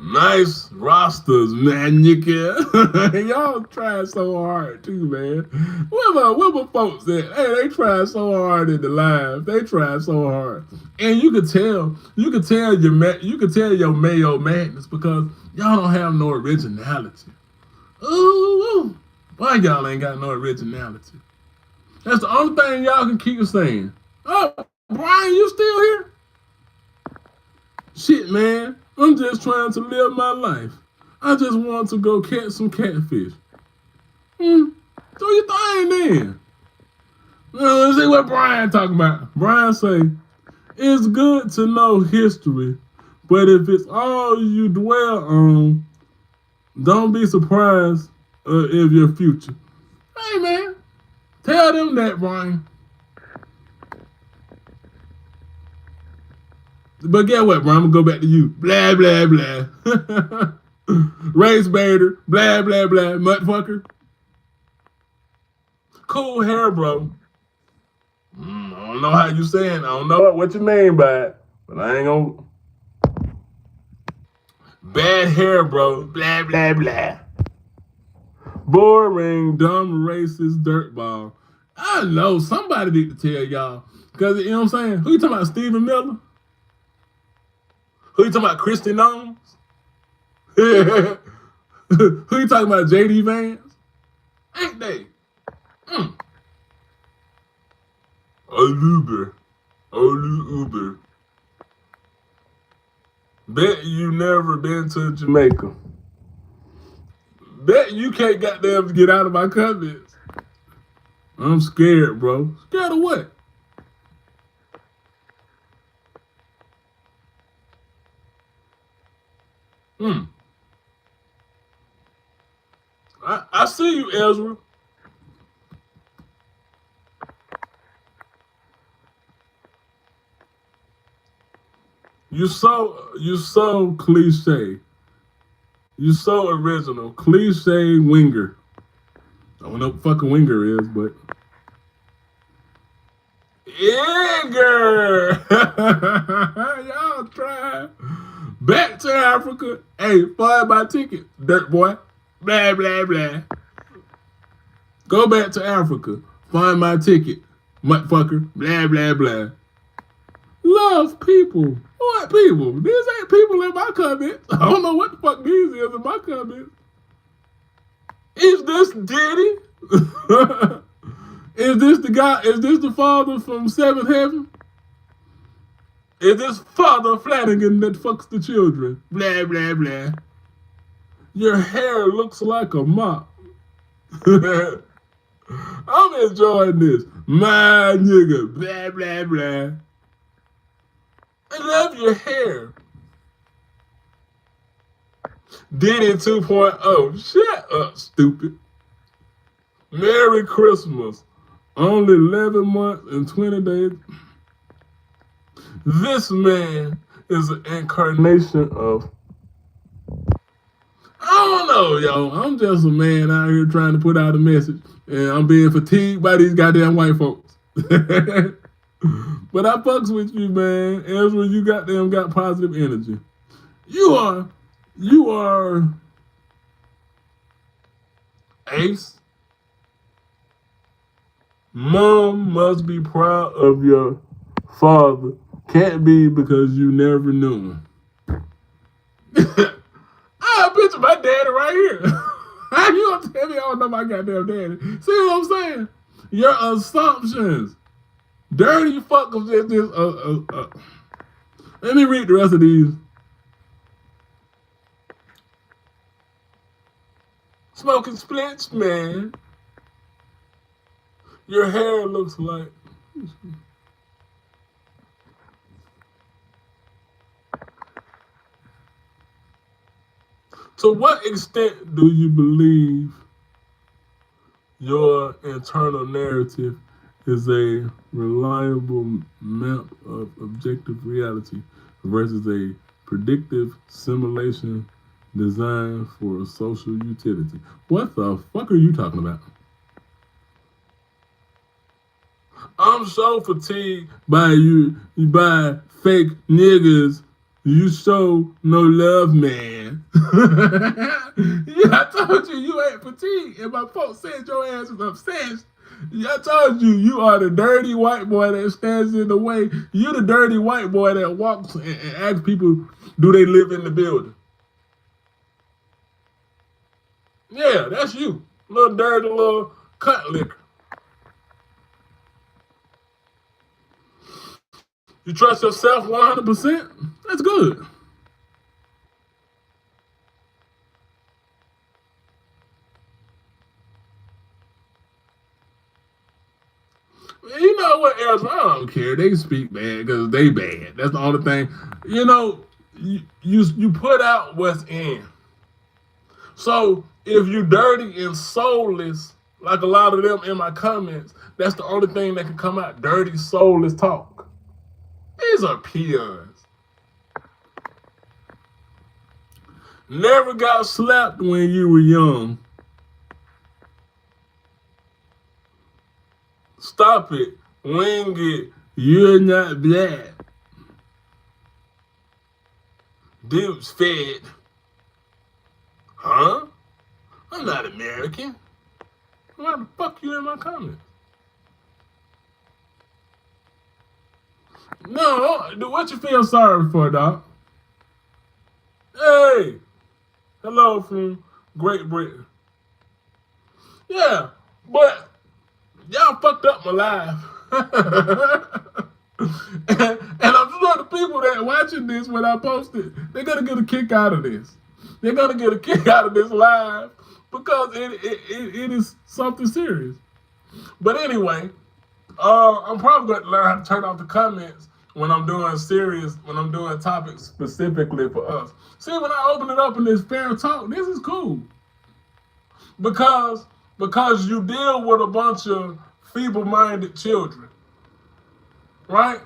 Nice rosters, man. You can. Y'all try so hard too, man. Where my folks at? Hey, they try so hard in the live. They try so hard, and you could tell your Mayo madness because y'all don't have no originality. Ooh, why y'all ain't got no originality? That's the only thing y'all can keep saying. Oh, Brian, you still here? Shit, man. I'm just trying to live my life. I just want to go catch some catfish. Do your thing then. Let's see what Brian talking about. Brian say, it's good to know history, but if it's all you dwell on, don't be surprised of your future. Hey, man. Tell them that, Brian. But get what, bro? I'm gonna go back to you. Blah, blah, blah. Race baiter. Blah, blah, blah. Mudfucker. Cool hair, bro. I don't know how you saying. I don't know what you mean by it. But I ain't gonna. Bad hair, bro. Blah, blah, blah. Boring, dumb, racist dirtball. I know. Somebody need to tell y'all. Because, you know what I'm saying? Who you talking about? Stephen Miller? Who you talking about, Christian Knowles? Who you talking about, J.D. Vance? Ain't they? Mm. Oluber. Olu-Uber. Bet you never been to Jamaica. Bet you can't goddamn get out of my comments. I'm scared, bro. Scared of what? Hmm. I see you, Ezra. You so cliche. You so original. Cliche winger. I don't know what fucking winger is, but Inger. Y'all try. Back to Africa. Hey, find my ticket, dirt boy. Blah blah blah. Go back to Africa. Find my ticket, motherfucker. Blah blah blah. Love people. What people? These ain't people in my comments. I don't know what the fuck these is in my comments. Is this Diddy? Is this the guy? Is this the father from Seventh Heaven? Is this Father Flanagan that fucks the children? Blah blah blah. Your hair looks like a mop. I'm enjoying this. My nigga. Blah blah blah. I love your hair. Diddy 2.0. Shut up, stupid. Merry Christmas. Only 11 months and 20 days. This man is an incarnation of. I don't know, yo. I'm just a man out here trying to put out a message. And I'm being fatigued by these goddamn white folks. But I fucks with you, man. Ezra, you goddamn got positive energy. You are ace. Mom must be proud of your father. Can't be because you never knew him. I picture my daddy right here. How you gonna tell me I don't know my goddamn daddy? See what I'm saying? Your assumptions. Dirty fuckers is this. Let me read the rest of these. Smoking splits, man. Your hair looks like. To what extent do you believe your internal narrative is a reliable map of objective reality versus a predictive simulation designed for social utility? What the fuck are you talking about? I'm so fatigued by fake niggas. You show no love, man. Yeah, I told you ain't fatigued. And my folks said your ass is obsessed. Yeah, I told you are the dirty white boy that stands in the way. You the dirty white boy that walks and asks people, do they live in the building? Yeah, that's you. Little dirty little cunt licker. You trust yourself 100%? That's good. You know what else? I don't care. They speak bad because they bad. That's the only thing. You know, you put out what's in. So if you dirty and soulless, like a lot of them in my comments, that's the only thing that can come out. Dirty, soulless talk. These are peons. Never got slapped when you were young. Stop it. Wing it. You're not black. Dude's fed. Huh? I'm not American. Why the fuck you in my comments? No, what you feel sorry for, dog? Hey, hello from Great Britain. Yeah, but y'all fucked up my life. and I'm sure the people that watching this when I post it, they're gonna get a kick out of this. They're gonna get a kick out of this live because it is something serious. But anyway, I'm probably gonna learn how to turn off the comments when I'm doing topics specifically for us. See, when I open it up in this fair talk, this is cool because because you deal with a bunch of feeble-minded children, right?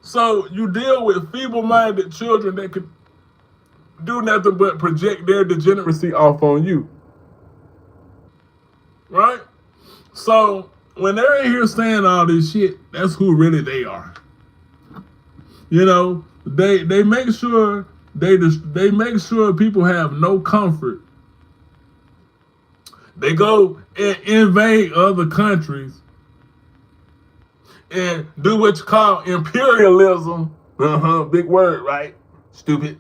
So you deal with feeble-minded children that could do nothing but project their degeneracy off on you, right? So when they're in here saying all this shit, that's who really they are. You know, they make sure they make sure people have no comfort. They go and invade other countries and do what you call imperialism. Big word, right? Stupid.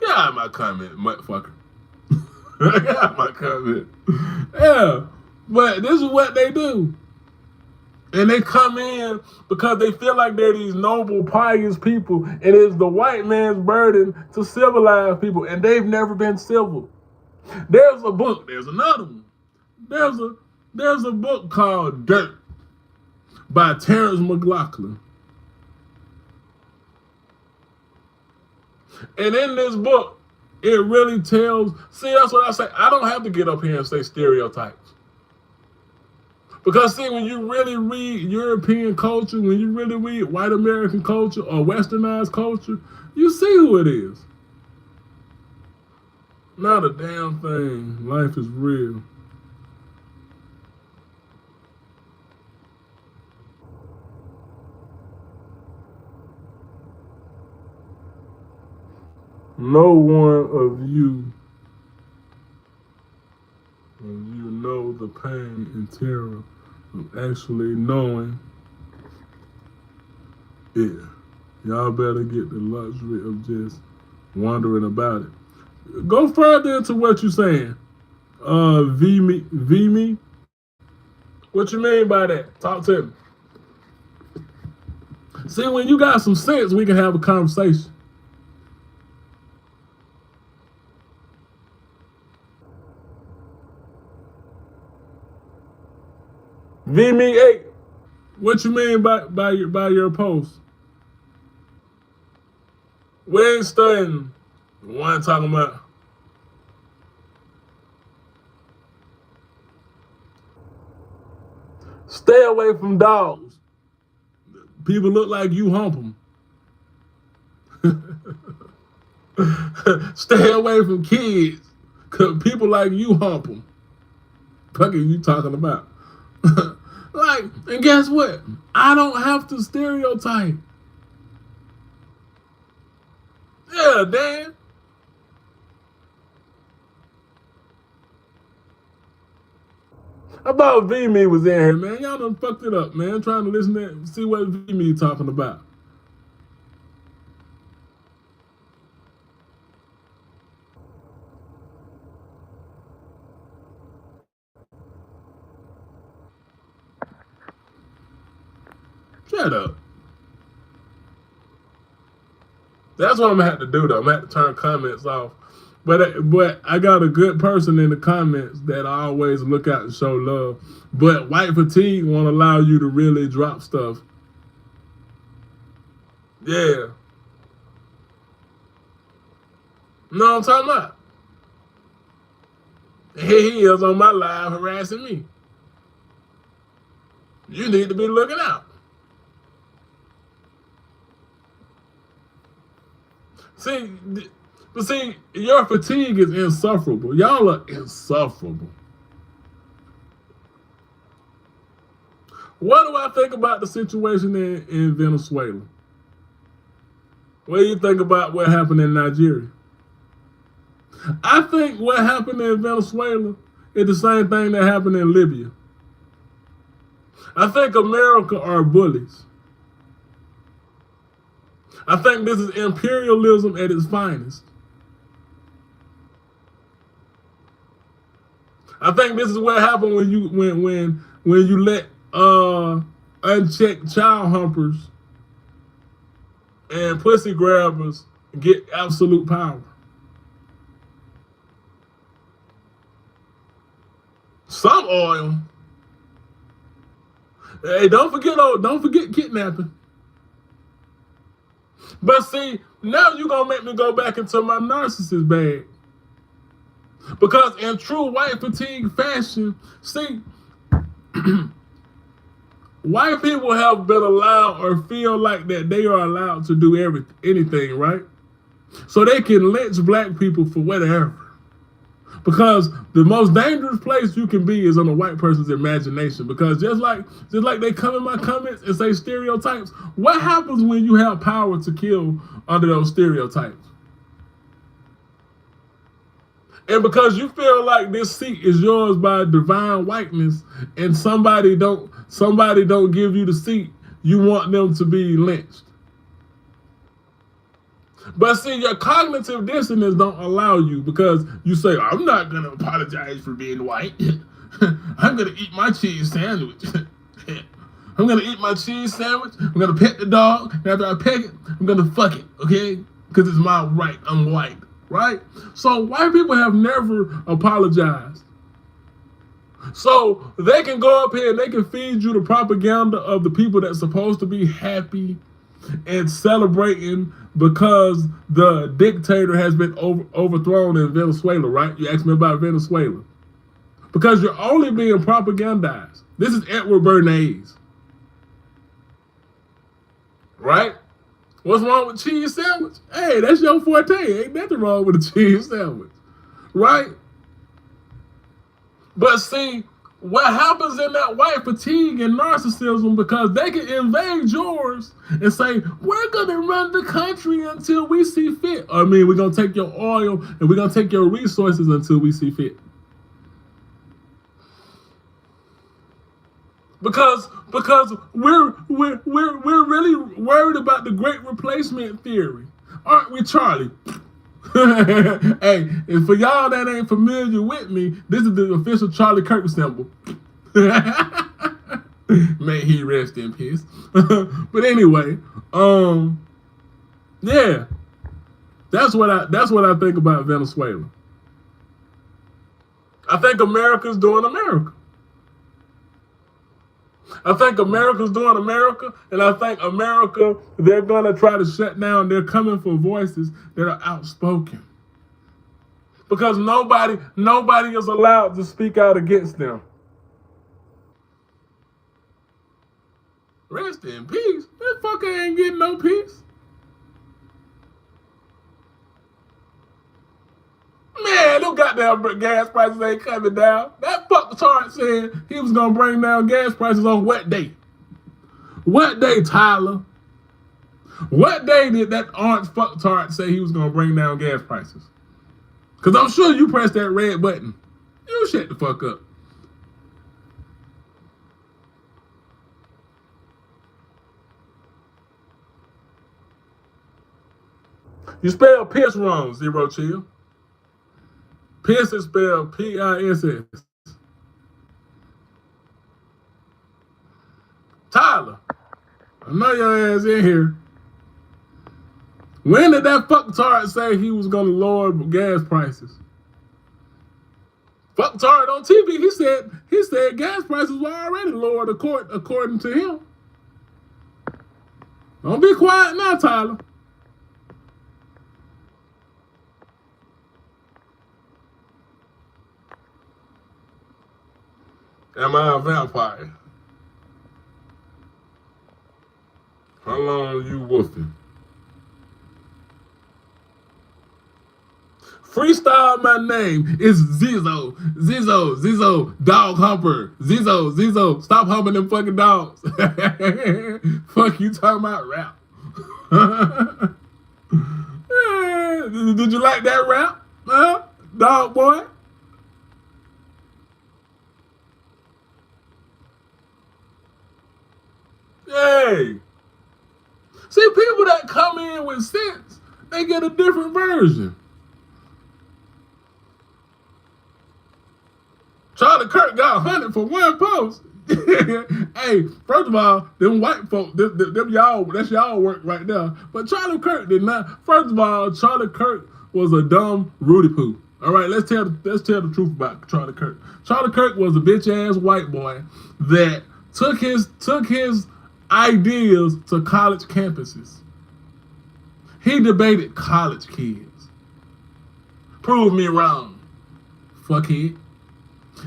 Get out of my comment, motherfucker. Get out of my comment. Yeah, but this is what they do. And they come in because they feel like they're these noble, pious people, and it's the white man's burden to civilize people, and they've never been civil. There's a book. There's another one. There's a there's a book called Dirt by Terrence McLaughlin, and in this book, it really tells. See, that's what I say. I don't have to get up here and say stereotypes. Because see, when you really read European culture, when you really read white American culture or westernized culture, you see who it is. Not a damn thing. Life is real. No one of you know the pain and terror of actually knowing it. Y'all better get the luxury of just wondering about it. Go further into what you're saying. V me. What you mean by that? Talk to me. See, when you got some sense, we can have a conversation. V me 8. What you mean by your post? We ain't studying. One talking about. Stay away from dogs. People look like you hump them. Stay away from kids. Cause people like you hump them. Fuck are you talking about? Like, and guess what? I don't have to stereotype. Yeah, Dan. I thought V-Me was in here, man. Y'all done fucked it up, man. Trying to listen to see what V-Me talking about. Shut up. That's what I'm gonna have to do though. I'm gonna have to turn comments off. But I got a good person in the comments that I always look out and show love. But white fatigue won't allow you to really drop stuff. Yeah. No, I'm talking about. Here he is on my live harassing me. You need to be looking out. See, but see, your fatigue is insufferable. Y'all are insufferable. What do I think about the situation in Venezuela? What do you think about what happened in Nigeria? I think what happened in Venezuela is the same thing that happened in Libya. I think America are bullies. I think this is imperialism at its finest. I think this is what happened when you let unchecked child humpers and pussy grabbers get absolute power. Some oil. Hey, don't forget kidnapping. But see, now you gonna make me go back into my narcissist bag. Because in true white fatigue fashion, see, white people have been allowed or feel like that they are allowed to do anything, right? So they can lynch black people for whatever. Because the most dangerous place you can be is on a white person's imagination. Because just like they come in my comments and say stereotypes, what happens when you have power to kill under those stereotypes? And because you feel like this seat is yours by divine whiteness, and somebody don't give you the seat, you want them to be lynched. But see, your cognitive dissonance don't allow you, because you say, I'm not gonna apologize for being white. I'm gonna eat my cheese sandwich. I'm gonna eat my cheese sandwich. I'm gonna pet the dog. And after I pet it, I'm gonna fuck it, okay? Because it's my right. I'm white, right? So white people have never apologized. So they can go up here and they can feed you the propaganda of the people that's supposed to be happy and celebrating because the dictator has been overthrown in Venezuela, right? You asked me about Venezuela. Because you're only being propagandized. This is Edward Bernays. Right? What's wrong with cheese sandwich? Hey, that's your forte. Ain't nothing wrong with a cheese sandwich. Right? But see, what happens in that white fatigue and narcissism, because they can invade yours and say, we're going to run the country until we see fit. I mean, we're going to take your oil and we're going to take your resources until we see fit. Because we're really worried about the great replacement theory. Aren't we, Charlie? Hey, and for y'all that ain't familiar with me, this is the official Charlie Kirk symbol. May he rest in peace. But anyway, yeah, that's what I think about Venezuela. I think America's doing America. I think America's doing America, and I think America, they're going to try to shut down. They're coming for voices that are outspoken. Because nobody is allowed to speak out against them. Rest in peace? That fucker ain't getting no peace. Man, them goddamn gas prices ain't coming down. That fucktard said he was going to bring down gas prices on what day? What day, Tyler? What day did that orange fucktard say he was going to bring down gas prices? Because I'm sure you pressed that red button. You shut the fuck up. You spell piss wrong, Zero Chill. Piss is spelled Piss. Tyler, I know your ass in here. When did that fucktard say he was gonna lower gas prices? Fucktard on TV, he said gas prices were already lowered according to him. Don't be quiet now, Tyler. Am I a vampire? How long are you woofing? Freestyle my name. It's Zizzo. Zizzo. Zizzo. Dog humper. Zizzo. Zizzo. Stop humping them fucking dogs. Fuck you talking about rap. Did you like that rap? Huh? Dog boy? Hey. See, people that come in sense, they get a different version. Charlie Kirk got 100 for one post. Hey, first of all, them white folk, them y'all, that's y'all work right now. But Charlie Kirk did not. First of all, Charlie Kirk was a dumb Rudy Poo. All right, let's tell the truth about Charlie Kirk. Charlie Kirk was a bitch ass white boy that took his ideas to college campuses. He debated college kids. Prove me wrong, fuckhead.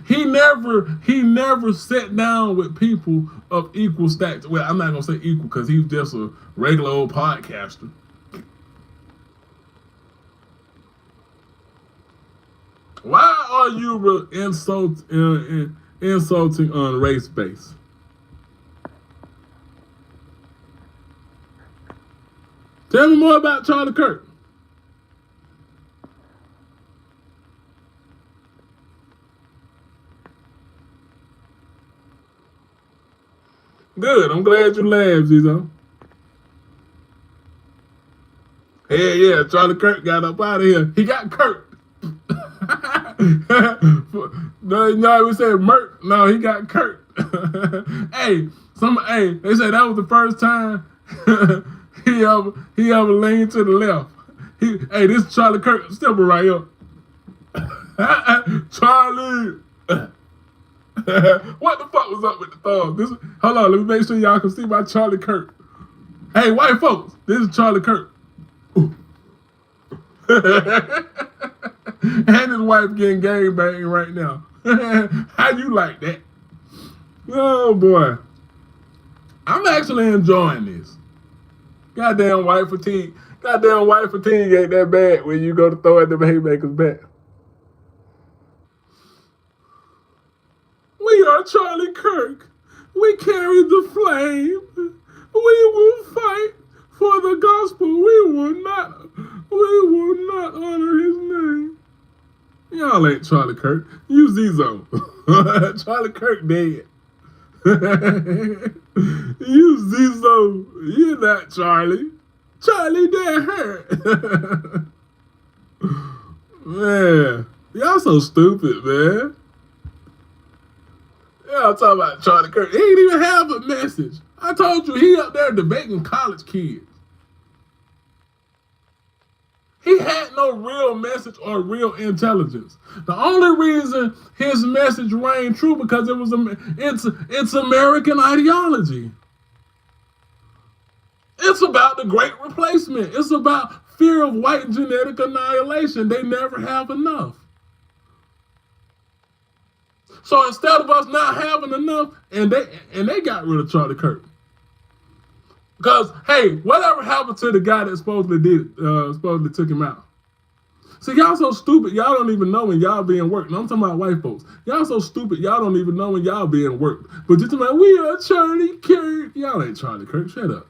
He never sat down with people of equal stature. Well, I'm not gonna say equal because he was just a regular old podcaster. Why are you insulting on race base? Tell me more about Charlie Kirk. Good. I'm glad you laughed, Zizo. Hey, yeah, Charlie Kirk got up out of here. He got Kirk. No, we said Merk. No, he got Kirk. Hey, they said that was the first time he ever leaned to the left. Hey, this is Charlie Kirk stepper right here. Charlie. What the fuck was up with the thumb? Hold on, let me make sure y'all can see my Charlie Kirk. Hey, white folks, this is Charlie Kirk. And his wife getting gangbanged right now. How you like that? Oh boy. I'm actually enjoying this. Goddamn white fatigue. Goddamn white fatigue ain't that bad when you go to throw at the haymakers back. We are Charlie Kirk. We carry the flame. We will fight for the gospel. We will not honor his name. Y'all ain't Charlie Kirk. You Zizo. Charlie Kirk dead. You Zizo. You're not Charlie. Charlie dead hurt. Man, y'all so stupid, man. Y'all talking about Charlie Kirk. He didn't even have a message. I told you he up there debating college kids. He had no real message or real intelligence. The only reason his message rang true because it's American ideology. It's about the Great Replacement. It's about fear of white genetic annihilation. They never have enough. So instead of us not having enough, and they got rid of Charlie Kirk. Because, hey, whatever happened to the guy that supposedly took him out? See, y'all so stupid, y'all don't even know when y'all being worked. And I'm talking about white folks. Y'all so stupid, y'all don't even know when y'all being worked. But you're talking about, we are Charlie Kirk. Y'all ain't Charlie Kirk. Shut up.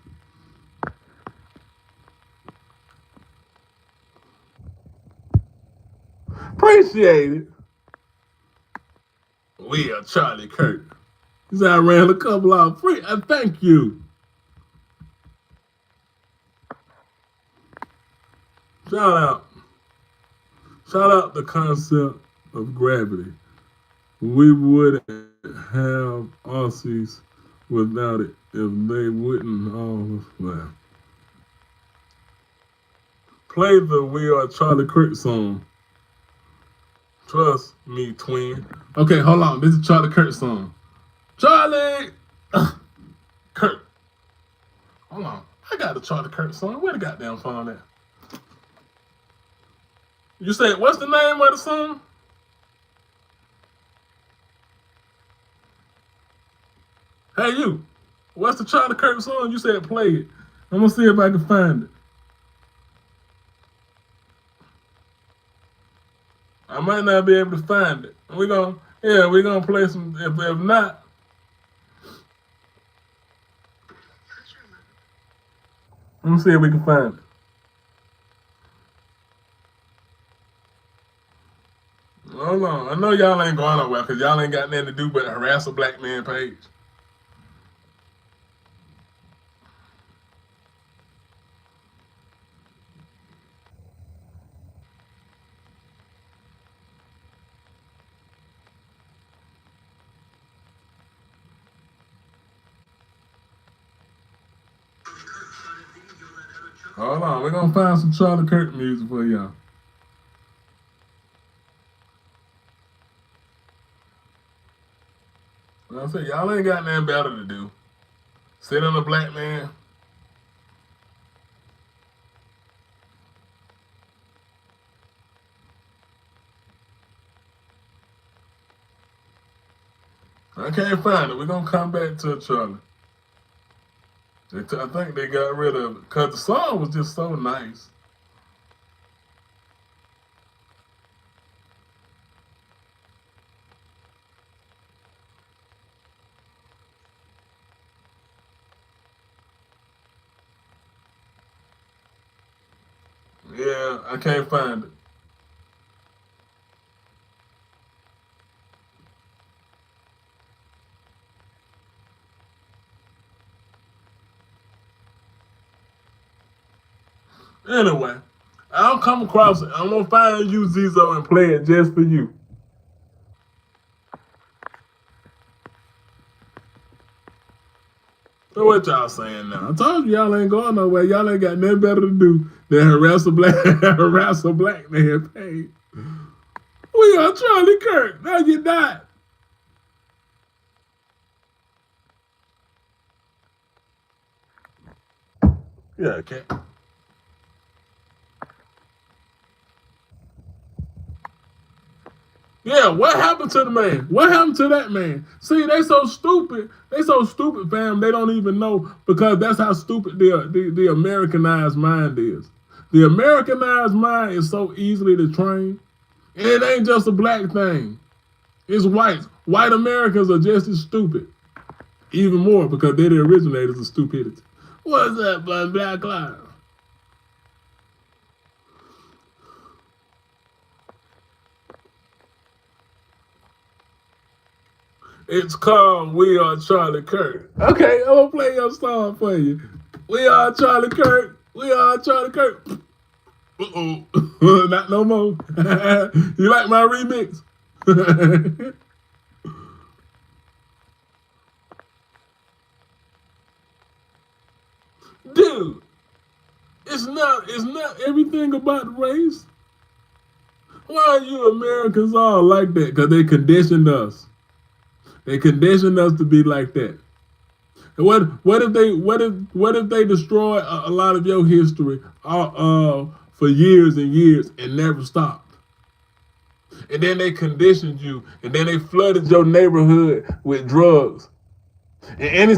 Appreciate it. We are Charlie Kirk. He said I ran a couple out free. Thank you. Shout out the concept of gravity. We wouldn't have Aussies without it if they wouldn't all laugh. Play the We Are Charlie Kirk song. Trust me, twin. Okay, hold on. This is Charlie Kirk song. Charlie Kirk. Hold on. I got the Charlie Kirk song. Where the goddamn phone at? You said, what's the name of the song? Hey, you. What's the Charlie Kirk song? You said play it. I'm going to see if I can find it. I might not be able to find it. We're gonna play some. If not, let me see if we can find it. Hold on. I know y'all ain't going nowhere because y'all ain't got nothing to do but harass a black man page. Hold on, we're gonna find some Charlie Kirk music for y'all. Like I said, y'all ain't got nothing better to do. Sit on a black man. I can't find it. We're gonna come back to it, Charlie. I think they got rid of it because the song was just so nice. Yeah, I can't find it. Anyway, I'll come across it. I'm gonna find you, Zizo, and play it just for you. So what y'all saying now? I told you y'all ain't going nowhere. Y'all ain't got nothing better to do than harass a black harass a black man paid. We are Charlie Kirk. No, you're not. Yeah, okay. Yeah, what happened to the man? What happened to that man? See, they so stupid. They so stupid, fam. They don't even know because that's how stupid the Americanized mind is. The Americanized mind is so easily to train. And it ain't just a black thing. It's whites. White Americans are just as stupid. Even more because they're the originators of stupidity. What's up, Black Lives? It's called We Are Charlie Kirk. Okay, I'm gonna play your song for you. We are Charlie Kirk. We are Charlie Kirk. Uh-oh. Not no more. You like my remix? Dude, it's not everything about race. Why are you Americans all like that? Because they conditioned us. They conditioned us to be like that. And what if they destroy a lot of your history for years and years and never stopped? And then they conditioned you, and then they flooded your neighborhood with drugs. And any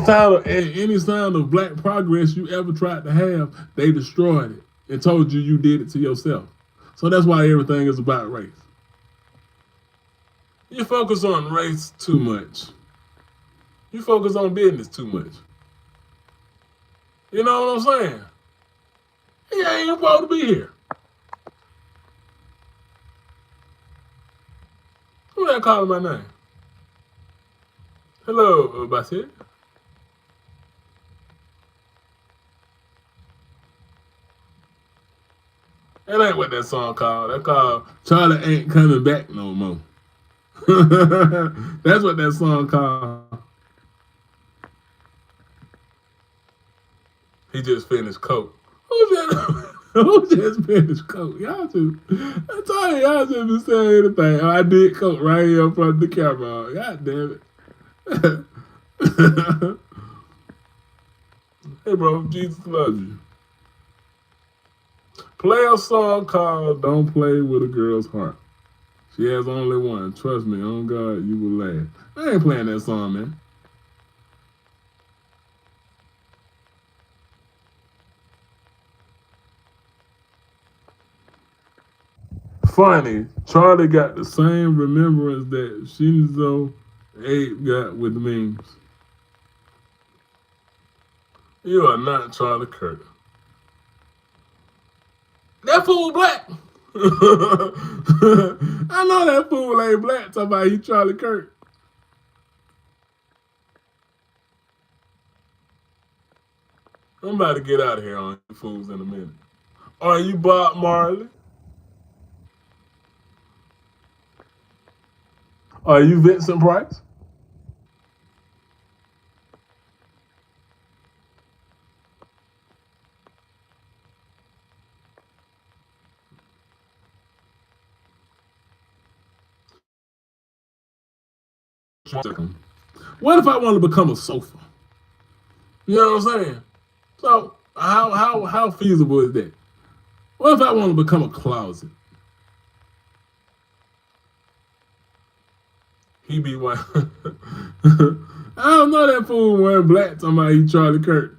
sign of black progress you ever tried to have, they destroyed it and told you did it to yourself. So that's why everything is about race. You focus on race too much. You focus on business too much. You know what I'm saying? He ain't supposed to be here. Who that calling my name? Hello, Bassett. That ain't what that song called. That called Charlie Ain't Coming Back No More. That's what that song called. He just finished coke. Who just finished coke? Y'all just, I told you, y'all just been saying anything. Oh, I did coke right here in front of the camera. God damn it. Hey, bro, Jesus loves you. Play a song called Don't Play with a Girl's Heart. She has only one. Trust me, on God, you will laugh. I ain't playing that song, man. Funny, Charlie got the same remembrance that Shinzo Abe got with memes. You are not Charlie Kirk. That fool black. I know that fool ain't black. Talking about he Charlie Kirk. I'm about to get out of here on you fools in a minute. Are you Bob Marley? Are you Vincent Price? What if I want to become a sofa? You know what I'm saying? So how feasible is that? What if I want to become a closet? He be white. I don't know that fool wearing black talking about he Charlie Kirk.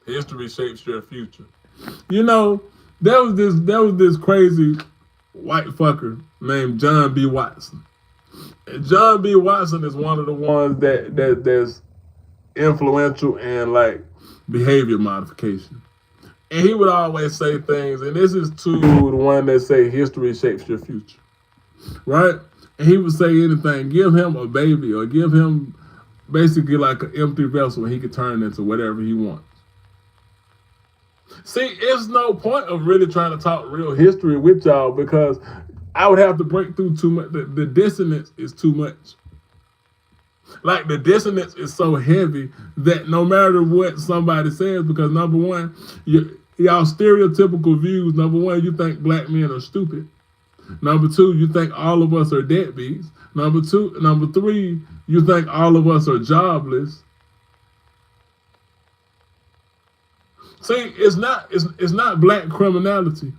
History shapes your future. You know, there was this crazy white fucker named John B. Watson. And John B. Watson is one of the ones that's influential in like behavior modification. And he would always say things, and this is to the one that say history shapes your future. Right? And he would say anything, give him a baby or give him basically like an empty vessel and he could turn into whatever he wants. See, it's no point of really trying to talk real history with y'all because I would have to break through too much. The dissonance is too much. Like the dissonance is so heavy that no matter what somebody says, because number one, y'all stereotypical views, number one, you think black men are stupid. Number two, you think all of us are deadbeats. Number three, you think all of us are jobless. See, it's not black criminality.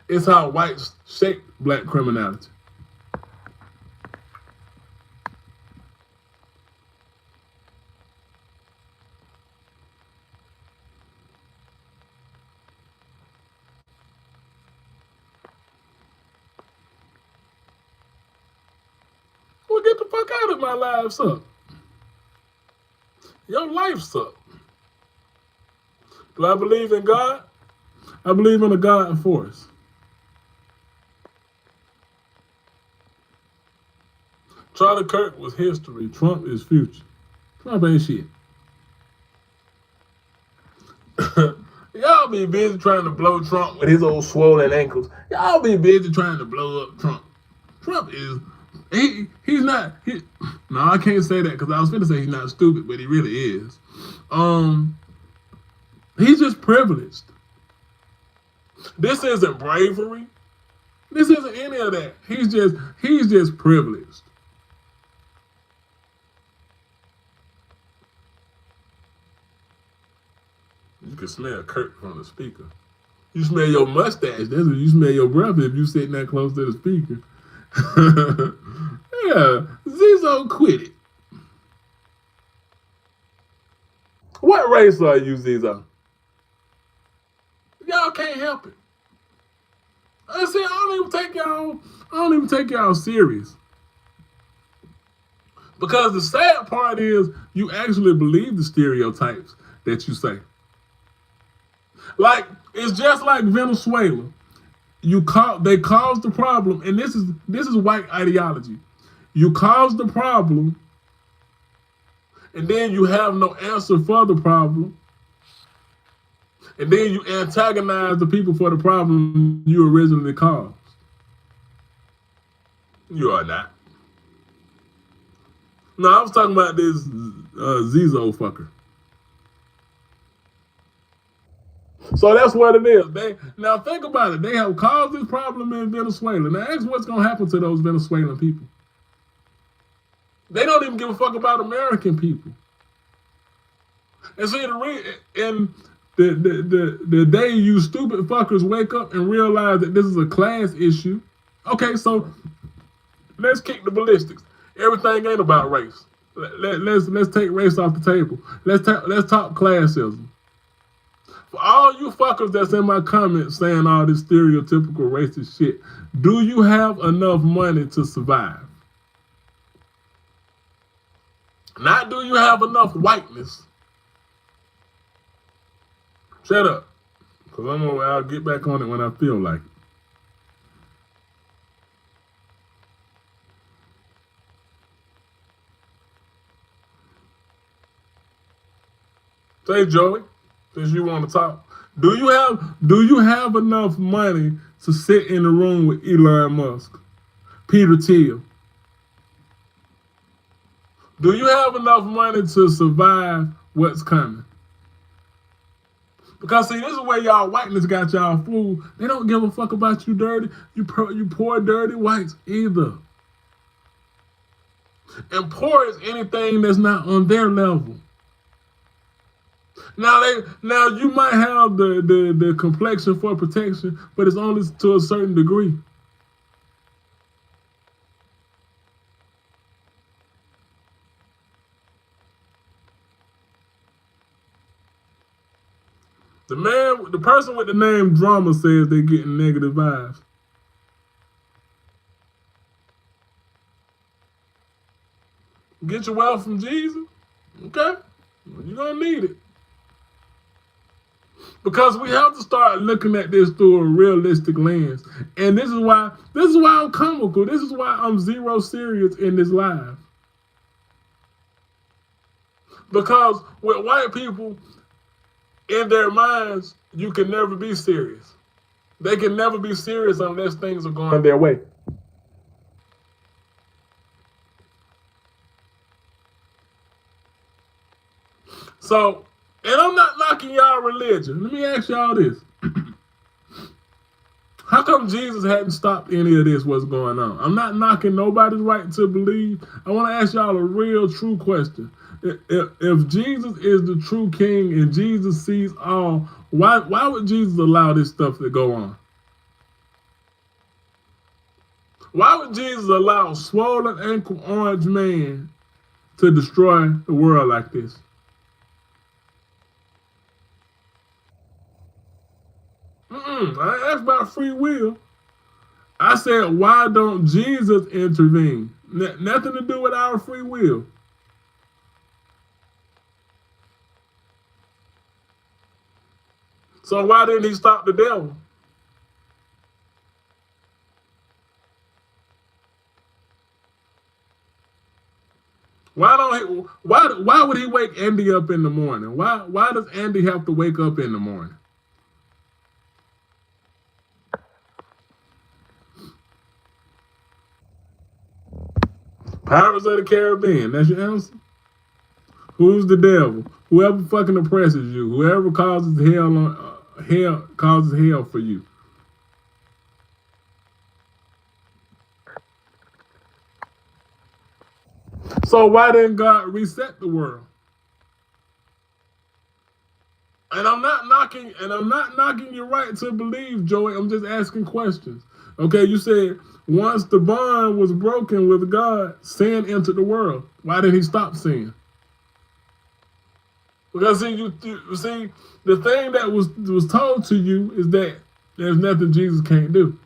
It's how whites shape black criminality. Well, get the fuck out of my life, suck. Your life suck. Do I believe in God? I believe in a God force. Charlie Kirk was history. Trump is future. Trump ain't shit. Y'all be busy trying to blow Trump with his old swollen ankles. Y'all be busy trying to blow up Trump. Trump is, he's not, no, I can't say that because I was finna say he's not stupid, but he really is. He's just privileged. This isn't bravery. This isn't any of that. He's just privileged. You can smell Kirk from the speaker. You smell your mustache. That's what you smell your breath if you sitting that close to the speaker. Yeah, Zizzo quit it. What race are you, Zizzo? Y'all can't help it. I see, I don't even take y'all serious. Because the sad part is you actually believe the stereotypes that you say. Like, it's just like Venezuela. They caused the problem, and this is white ideology. You cause the problem, and then you have no answer for the problem. And then you antagonize the people for the problem you originally caused. You are not. No, I was talking about this Zizzo fucker. So that's what it is. Now think about it. They have caused this problem in Venezuela. Now ask what's going to happen to those Venezuelan people. They don't even give a fuck about American people. And see, the day you stupid fuckers wake up and realize that this is a class issue. Okay, so let's kick the ballistics. Everything ain't about race. Let's take race off the table. Let's talk classism. For all you fuckers that's in my comments saying all this stereotypical racist shit, do you have enough money to survive? Not do you have enough whiteness. Shut up. Because I'll get back on it when I feel like it. Say, Joey, since you want to talk, do you have enough money to sit in the room with Elon Musk, Peter Thiel? Do you have enough money to survive what's coming? Because see, this is where y'all whiteness got y'all fooled. They don't give a fuck about you dirty, you poor dirty whites either. And poor is anything that's not on their level. Now you might have the complexion for protection, but it's only to a certain degree. The person with the name Drama says they're getting negative vibes. Get your wealth from Jesus? Okay. You're gonna need it. Because we have to start looking at this through a realistic lens. And this is why I'm comical. This is why I'm zero serious in this live. Because with white people, in their minds, you can never be serious. They can never be serious unless things are going their way. So, and I'm not knocking y'all religion. Let me ask y'all this. How come Jesus hadn't stopped any of this, what's going on? I'm not knocking nobody's right to believe. I want to ask y'all a real, true question. If Jesus is the true king and Jesus sees all, why would Jesus allow this stuff to go on? Why would Jesus allow a swollen ankle orange man to destroy the world like this? I asked about free will. I said, why don't Jesus intervene? Nothing to do with our free will. So why didn't he stop the devil? Why would he wake Andy up in the morning? Why does Andy have to wake up in the morning? Pirates of the Caribbean, that's your answer? Who's the devil? Whoever fucking oppresses you, whoever causes hell for you. So why didn't God reset the world? And I'm not knocking your right to believe, Joey. I'm just asking questions. Okay, you said once the bond was broken with God, sin entered the world. Why did he stop sin? Because see, you see, the thing that was told to you is that there's nothing Jesus can't do.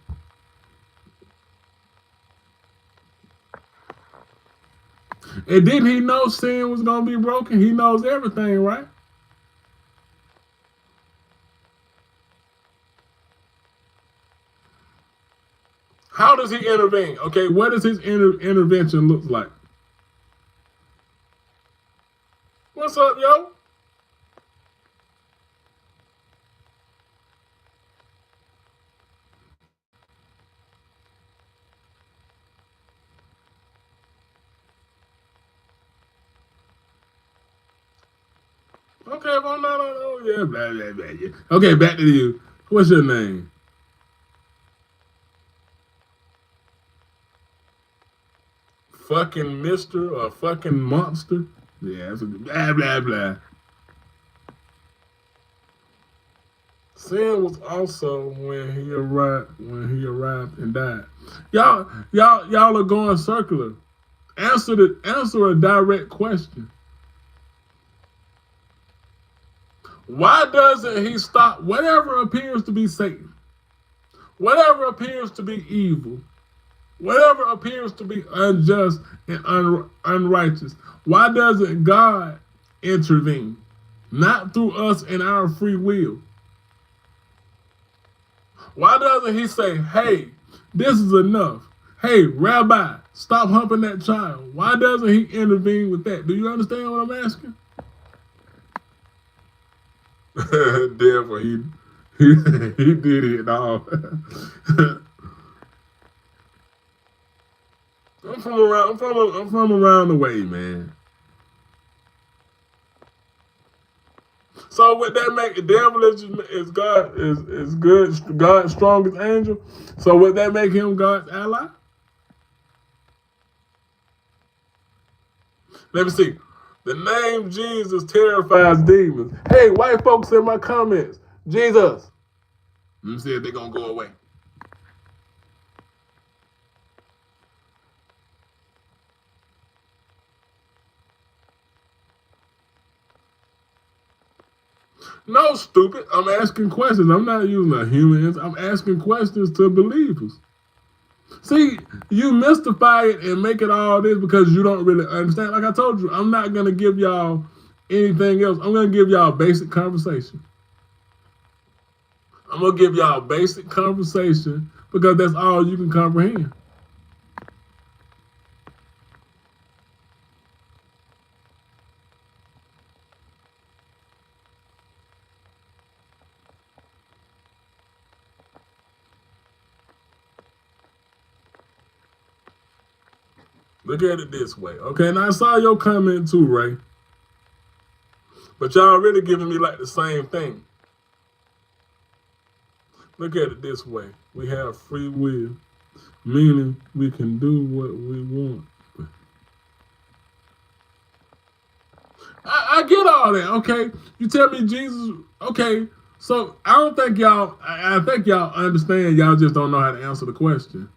And didn't he know sin was gonna be broken? He knows everything, right? How does he intervene? Okay, what does his intervention look like? What's up, yo? Okay, if I'm not on, oh yeah, blah, blah, blah, yeah. Okay, back to you. What's your name? Fucking Mister or fucking Monster? Yeah, it's a blah, blah, blah. Sin was also when he arrived and died. Y'all are going circular. Answer a direct question. Why doesn't he stop whatever appears to be Satan? Whatever appears to be evil, whatever appears to be unjust and unrighteous, why doesn't God intervene? Not through us and our free will. Why doesn't he say, hey, this is enough. Hey, Rabbi, stop humping that child. Why doesn't he intervene with that? Do you understand what I'm asking? Therefore, he did it all. I'm from around the way, man. So would that make the devil is God is good, God's strongest angel? So would that make him God's ally? Let me see. The name Jesus terrifies demons. Hey, white folks in my comments, Jesus. Let me see if they're gonna go away. No, stupid. I'm asking questions. I'm not using a human. I'm asking questions to believers. See, you mystify it and make it all this because you don't really understand. Like I told you, I'm not gonna give y'all anything else. I'm gonna give y'all basic conversation. I'm gonna give y'all basic conversation because that's all you can comprehend. Look at it this way, okay? And I saw your comment too, Ray. But y'all really giving me like the same thing. Look at it this way. We have free will, meaning we can do what we want. I get all that, okay? You tell me Jesus, okay. So I don't think y'all, I think y'all understand, y'all just don't know how to answer the question.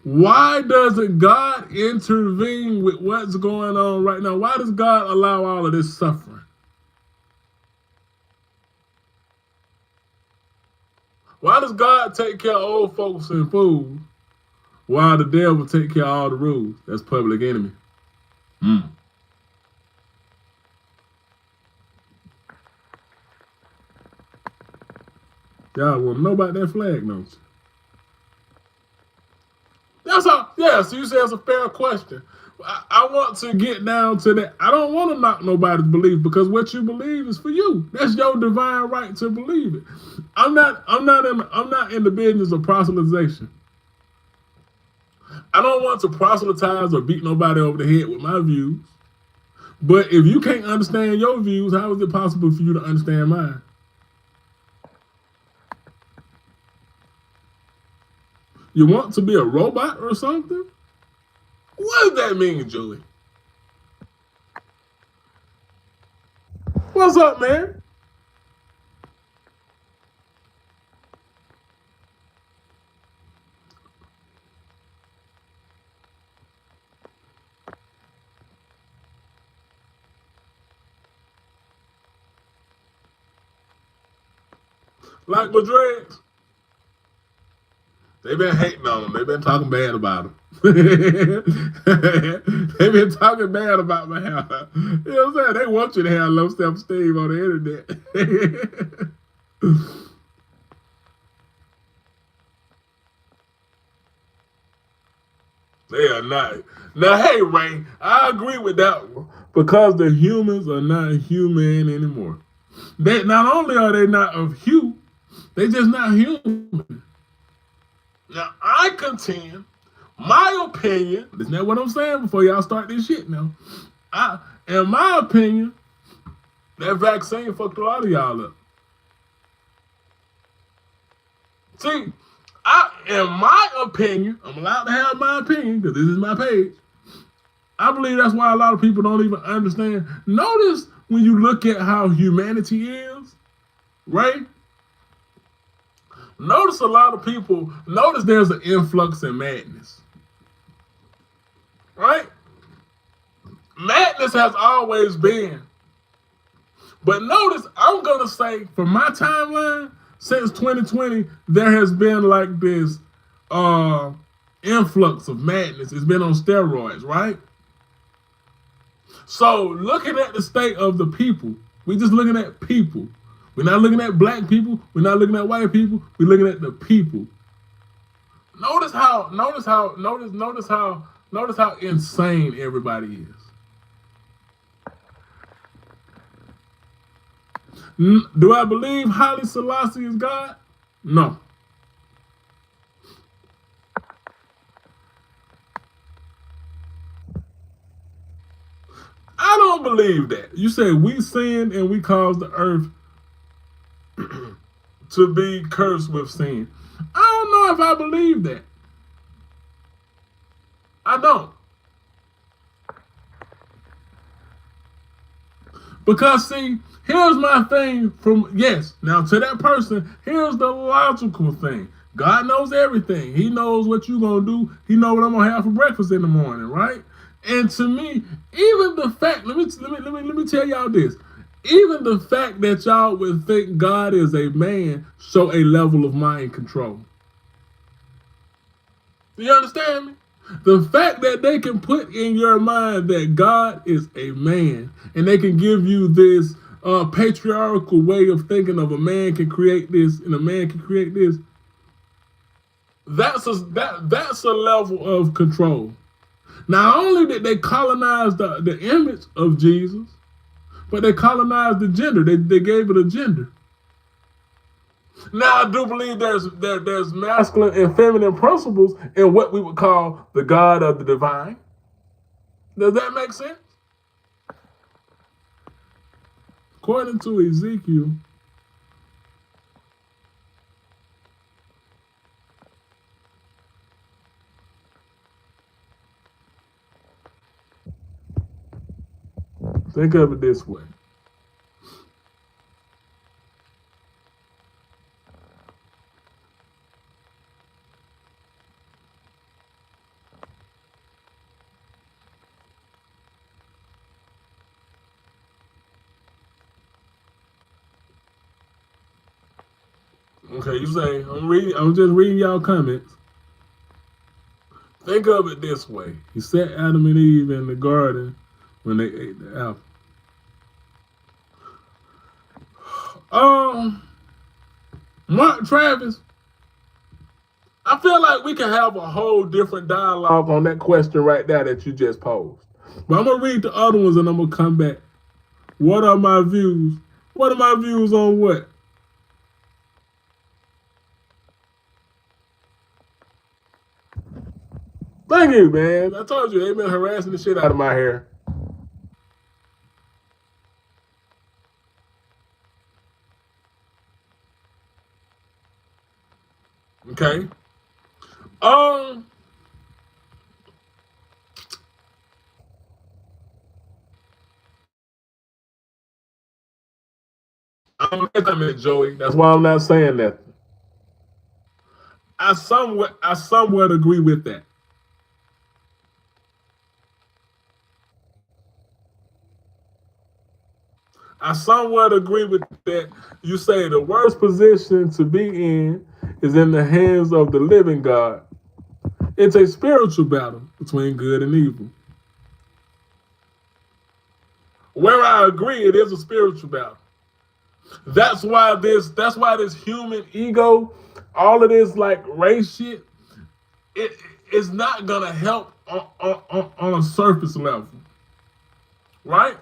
Why doesn't God intervene with what's going on right now? Why does God allow all of this suffering? Why does God take care of old folks and fools while the devil take care of all the rules? That's public enemy. Y'all want to know about that flag, don't you? That's all. Yeah, so you say it's a fair question. I want to get down to that. I don't want to knock nobody's belief because what you believe is for you. That's your divine right to believe it. I'm not in the business of proselytization. I don't want to proselytize or beat nobody over the head with my views. But if you can't understand your views, how is it possible for you to understand mine? You want to be a robot or something? What does that mean, Julie? What's up, man? Like my dreads? They've been hating on them. They've been talking bad about them. They've been talking bad about my hair. You know what I'm saying? They want you to have low self-esteem on the internet. They are not. Now, hey, Ray, I agree with that one because the humans are not human anymore. They not only are they not of hue, they just not human. Now, I contend, my opinion, isn't that what I'm saying before y'all start this shit now? In my opinion, that vaccine fucked a lot of y'all up. See, in my opinion, I'm allowed to have my opinion because this is my page. I believe that's why a lot of people don't even understand. Notice when you look at how humanity is, right? Notice a lot of people, notice there's an influx in madness, right? Madness has always been. But notice, I'm going to say, for my timeline, since 2020, there has been like this influx of madness. It's been on steroids, right? So looking at the state of the people, we just looking at people. We're not looking at black people. We're not looking at white people. We're looking at the people. Notice how insane everybody is. Do I believe Haile Selassie is God? No. I don't don't believe that. You say we sinned and we caused the earth to be cursed with sin. I don't know if I believe that. I don't. Because see, here's my thing from yes. Now to that person, here's the logical thing. God knows everything. He knows what you're gonna do. He knows what I'm gonna have for breakfast in the morning, right? And to me, even the fact, let me tell y'all this. Even the fact that y'all would think God is a man show a level of mind control. Do you understand me? The fact that they can put in your mind that God is a man and they can give you this patriarchal way of thinking of a man can create this and a man can create this, that's a level of control. Not only did they colonize the image of Jesus, but they colonized the gender. They gave it a gender. Now I do believe there's masculine and feminine principles in what we would call the God of the divine. Does that make sense? According to Ezekiel, think of it this way. Okay, you say I'm just reading y'all comments. Think of it this way. He set Adam and Eve in the garden when they ate the apple. Mark Travis, I feel like we can have a whole different dialogue on that question right there that you just posed. But I'm gonna read the other ones and I'm gonna come back. What are my views? What are my views on what? Thank you, man. I told you they've been harassing the shit out of my hair. Okay. Um. I don't know that, Joey. That's why I'm not saying that. I somewhat agree with that. I somewhat agree with that. You say the worst position to be in is in the hands of the living God. It's a spiritual battle between good and evil. Where I agree, it is a spiritual battle. That's why this human ego, all of this like race shit, it is not gonna help on a surface level, right?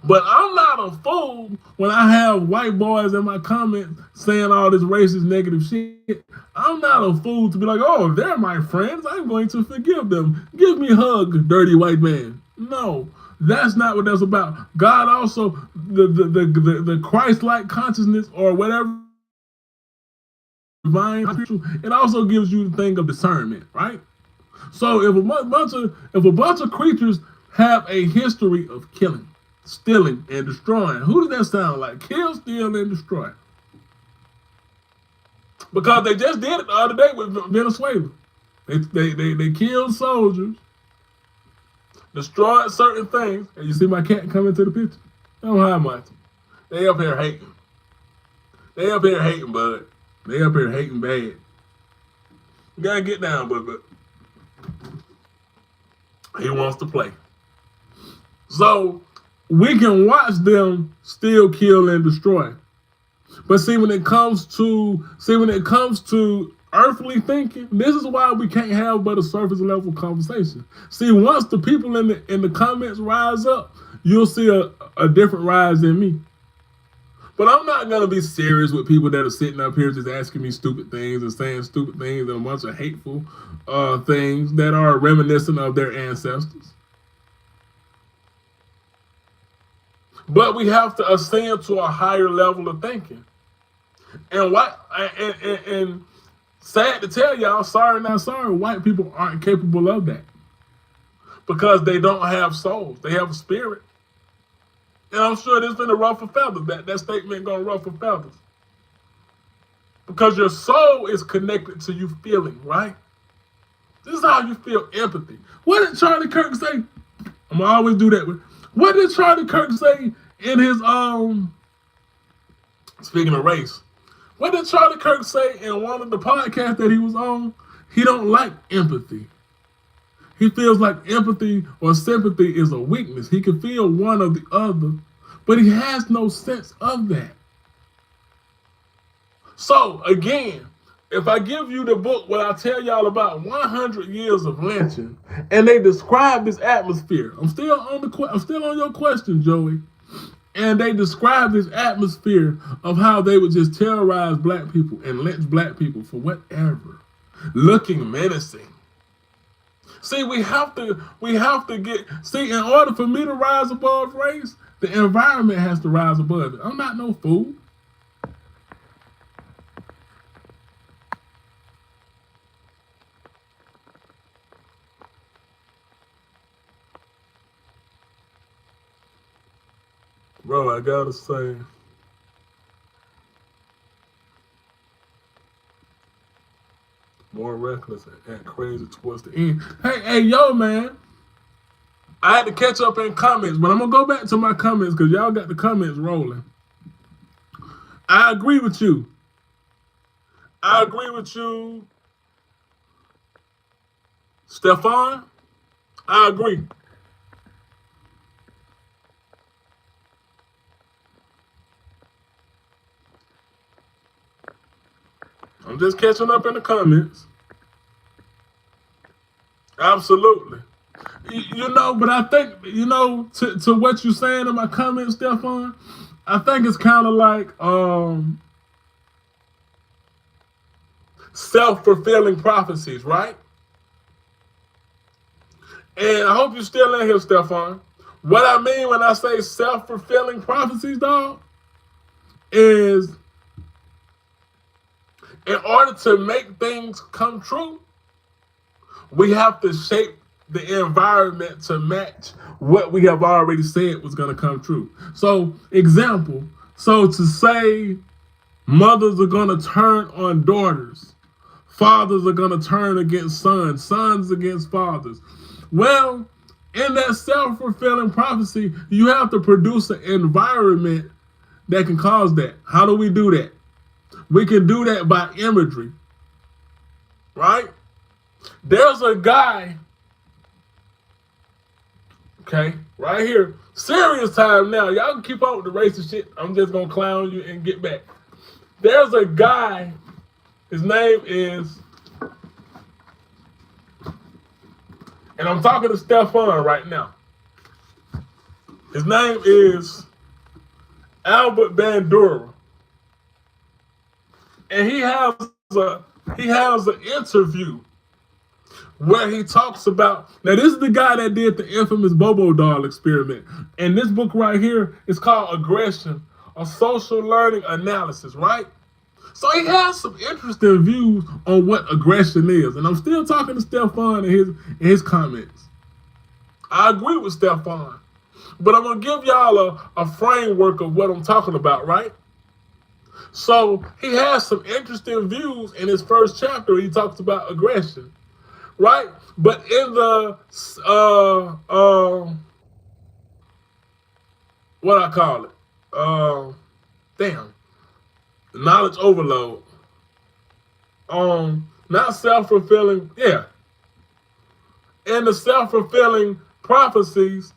But I'm not a fool when I have white boys in my comments saying all this racist negative shit. I'm not a fool to be like, oh, they're my friends. I'm going to forgive them. Give me a hug, dirty white man. No, that's not what that's about. God also, the Christ-like consciousness or whatever, divine, it also gives you the thing of discernment, right? So if a bunch of creatures have a history of killing, stealing, and destroying, who does that sound like? Kill, steal, and destroy. Because they just did it the other day with Venezuela. They killed soldiers, destroyed certain things, and you see my cat coming to the picture? They don't have much. They up here hating. They up here hating, bud. They up here hating bad. You gotta get down, but he wants to play. So we can watch them still kill and destroy. But see, when it comes to earthly thinking, this is why we can't have but a surface level conversation. See, once the people in the comments rise up, you'll see a different rise in me. But I'm not gonna be serious with people that are sitting up here just asking me stupid things and saying stupid things and a bunch of hateful things that are reminiscent of their ancestors. But we have to ascend to a higher level of thinking. And and sad to tell y'all, sorry not sorry, white people aren't capable of that because they don't have souls. They have a spirit. And I'm sure this gonna ruffle feathers. That statement gonna ruffle feathers. Because your soul is connected to you feeling, right? This is how you feel empathy. What did Charlie Kirk say? I'm gonna always do that. What did Charlie Kirk say in his speaking of race? What did Charlie Kirk say in one of the podcasts that he was on? He don't like empathy. He feels like empathy or sympathy is a weakness. He can feel one or the other, but he has no sense of that. So again, if I give you the book where I tell y'all about 100 years of lynching, and they describe this atmosphere, I'm still on your question, Joey. And they describe this atmosphere of how they would just terrorize black people and lynch black people for whatever, looking menacing. See, we have to in order for me to rise above race, the environment has to rise above it. I'm not no fool. Bro, I gotta say, more reckless and crazy towards the end. Hey, yo, man. I had to catch up in comments, but I'm gonna go back to my comments because y'all got the comments rolling. I agree with you. Stefan. I agree. I'm just catching up in the comments. Absolutely. But I think, to what you're saying in my comments, Stefan, I think it's kind of like self-fulfilling prophecies, right? And I hope you're still in here, Stefan. What I mean when I say self-fulfilling prophecies, dog, is in order to make things come true, we have to shape the environment to match what we have already said was going to come true. So, example, to say mothers are going to turn on daughters, fathers are going to turn against sons, sons against fathers. Well, in that self-fulfilling prophecy, you have to produce an environment that can cause that. How do we do that? We can do that by imagery, right? There's a guy, okay, right here. Serious time now. Y'all can keep up with the racist shit. I'm just going to clown you and get back. There's a guy, his name is, and I'm talking to Stefan right now. His name is Albert Bandura. And he has an interview where he talks about, now this is the guy that did the infamous Bobo doll experiment. And this book right here is called Aggression, a Social Learning Analysis, right? So he has some interesting views on what aggression is. And I'm still talking to Stefan in his comments. I agree with Stefan. But I'm going to give y'all a framework of what I'm talking about, right? So he has some interesting views in his first chapter. He talks about aggression, right? But in the what I call it, knowledge overload. Not self-fulfilling. Yeah. In the self-fulfilling prophecies,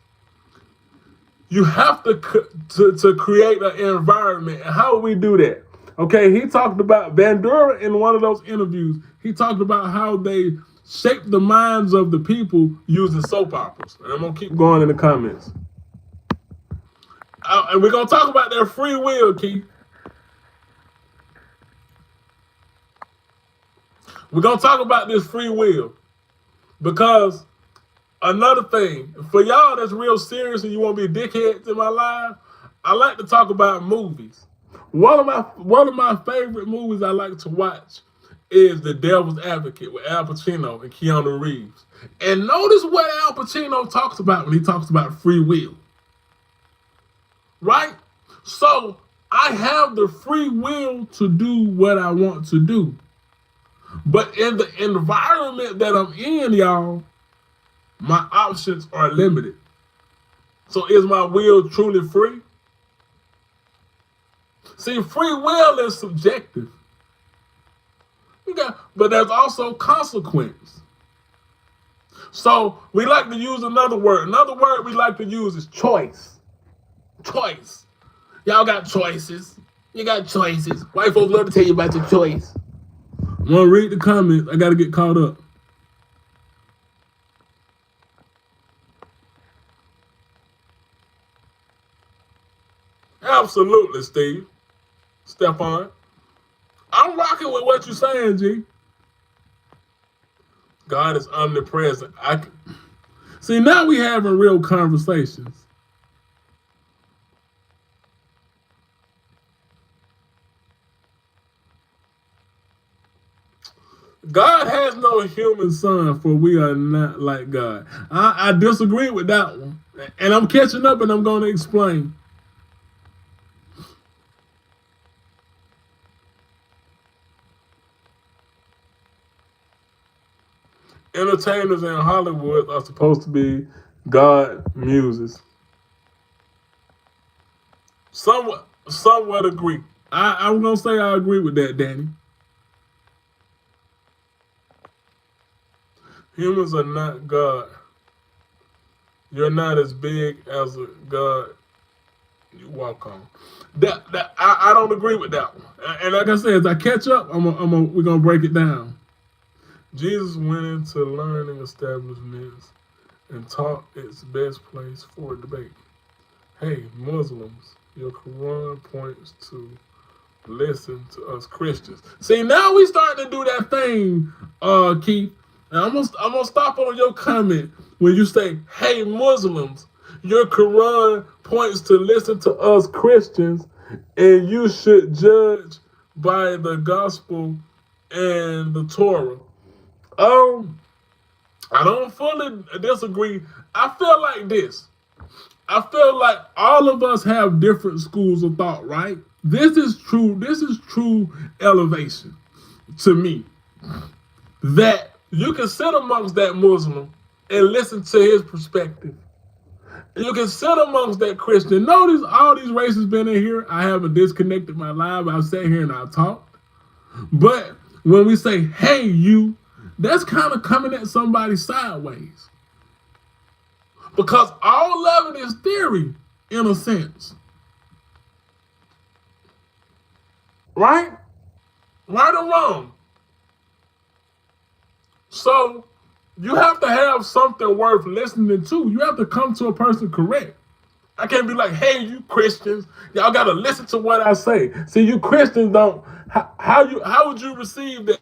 you have to create an environment. And how do we do that? Okay, he talked about Bandura in one of those interviews. He talked about how they shape the minds of the people using soap operas. And I'm going to keep going in the comments. And we're going to talk about their free will, Keith. We're going to talk about this free will. Because another thing, for y'all that's real serious and you want to be dickheads in my life, I like to talk about movies. One of my favorite movies I like to watch is The Devil's Advocate with Al Pacino and Keanu Reeves. And notice what Al Pacino talks about when he talks about free will, right? So I have the free will to do what I want to do. But in the environment that I'm in, y'all, my options are limited. So is my will truly free? See, free will is subjective. But there's also consequence. So we like to use another word. Another word we like to use is choice. Choice. Y'all got choices. You got choices. White folks love to tell you about your choice. I'm gonna read the comments. I gotta get caught up. Absolutely, Steve. Stephon. I'm rocking with what you're saying, G. God is omnipresent. See, now we having real conversations. God has no human son, for we are not like God. I disagree with that one. And I'm catching up and I'm going to explain. Entertainers in Hollywood are supposed to be God muses. Somewhat agree. I'm going to say I agree with that, Danny. Humans are not God. You're not as big as a God you walk on. I don't agree with that one. And like I said, as I catch up, we're gonna break it down. Jesus went into learning establishments and taught its best place for debate. Hey, Muslims, your Quran points to listen to us Christians. See, now we starting to do that thing, Keith. And I'm gonna stop on your comment when you say, "Hey, Muslims, your Quran points to listen to us Christians, and you should judge by the gospel and the Torah." I don't fully disagree. I feel like this. I feel like all of us have different schools of thought, right? This is true. This is true elevation to me. That you can sit amongst that Muslim and listen to his perspective. You can sit amongst that Christian. Notice all these races been in here. I haven't disconnected my live. I've sat here and I've talked. But when we say, "Hey, you," that's kind of coming at somebody sideways. Because all of it is theory, in a sense. Right? Right or wrong? So you have to have something worth listening to. You have to come to a person correct. I can't be like, "Hey, you Christians, y'all gotta listen to what I say." See, you Christians don't. How would you receive that,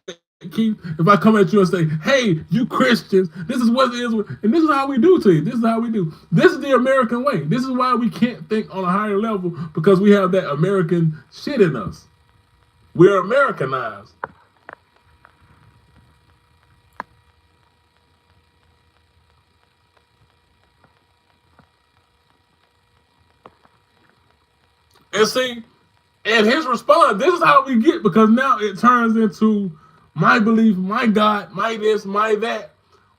Keith? If I come at you and say, "Hey, you Christians, this is what it is," and this is how we do to you. This is how we do. This is the American way. This is why we can't think on a higher level, because we have that American shit in us. We're Americanized. And see, and his response, this is how we get, because now it turns into my belief, my God, my this, my that,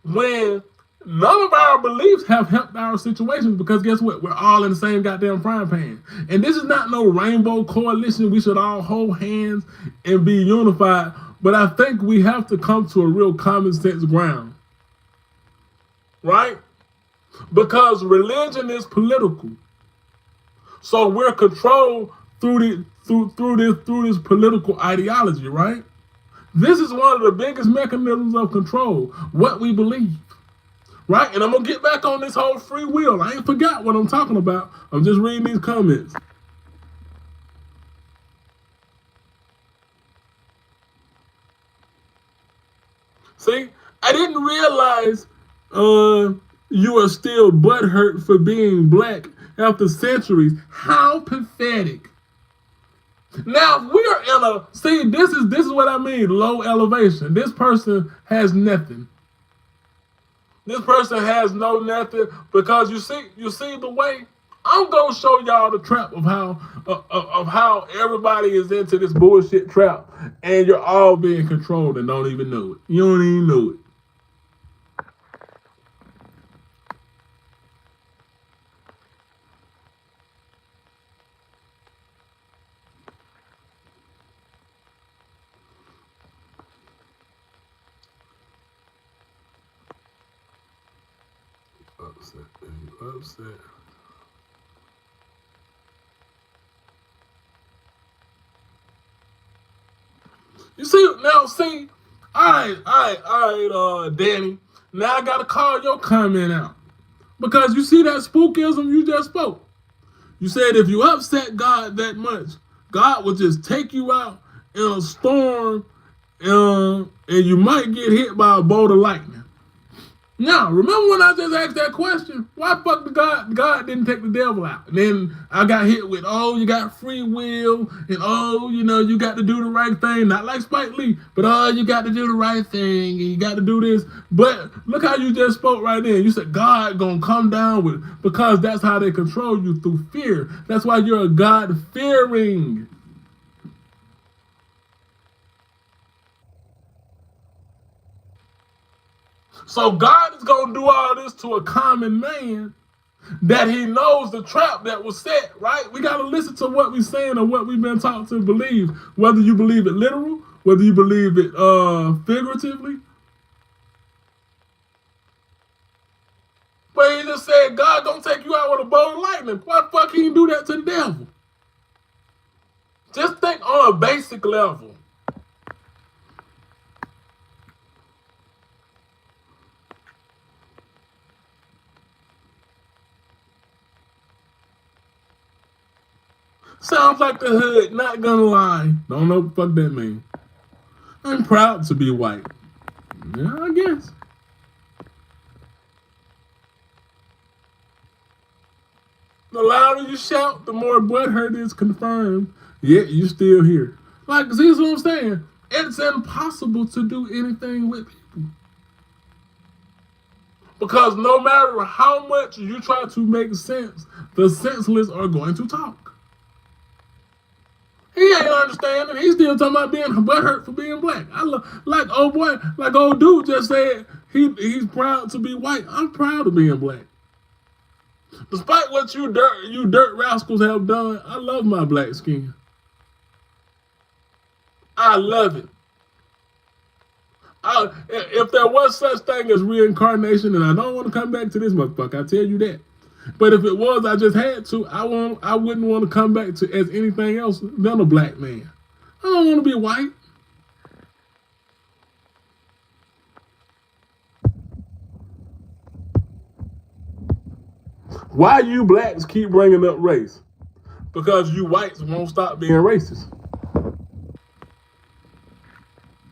when none of our beliefs have helped our situations, because guess what? We're all in the same goddamn frying pan. And this is not no rainbow coalition. We should all hold hands and be unified. But I think we have to come to a real common sense ground. Right? Because religion is political. So we're controlled through this political ideology, right? This is one of the biggest mechanisms of control, what we believe, right? And I'm gonna get back on this whole free will. I ain't forgot what I'm talking about. I'm just reading these comments. See, I didn't realize you are still butthurt for being black after centuries. How pathetic. Now we're in a see. This is what I mean. Low elevation. This person has nothing. This person has no nothing because you see the way. I'm gonna show y'all the trap of how everybody is into this bullshit trap, and you're all being controlled and don't even know it. You don't even know it. Upset. You see now, see, all right, Danny. Now I gotta call your comment out because you see that spookism you just spoke. You said if you upset God that much, God will just take you out in a storm, and you might get hit by a bolt of lightning. Now, remember when I just asked that question? Why fuck the God didn't take the devil out? And then I got hit with, oh, you got free will, and oh, you got to do the right thing. Not like Spike Lee, but oh, you got to do the right thing, and you got to do this. But look how you just spoke right there. You said God gonna come down with it because that's how they control you, through fear. That's why you're a God-fearing. So God is going to do all this to a common man that he knows the trap that was set, right? We got to listen to what we're saying or what we've been taught to believe, whether you believe it literal, whether you believe it figuratively. But he just said God going to take you out with a bolt of lightning. Why the fuck he do that to the devil? Just think on a basic level. Sounds like the hood, not gonna lie. Don't know what the fuck that mean. I'm proud to be white. Yeah, I guess. The louder you shout, the more butthurt is confirmed. Yet you still here. Like, see what I'm saying? It's impossible to do anything with people. Because no matter how much you try to make sense, the senseless are going to talk. He ain't understanding. He's still talking about being butthurt for being black. Like old dude just said he's proud to be white. I'm proud of being black. Despite what you dirt rascals have done, I love my black skin. I love it. If there was such thing as reincarnation, and I don't want to come back to this motherfucker, I tell you that. But if it was, I just had to. I wouldn't want to come back to as anything else than a black man. I don't want to be white. Why you blacks keep bringing up race? Because you whites won't stop being racist.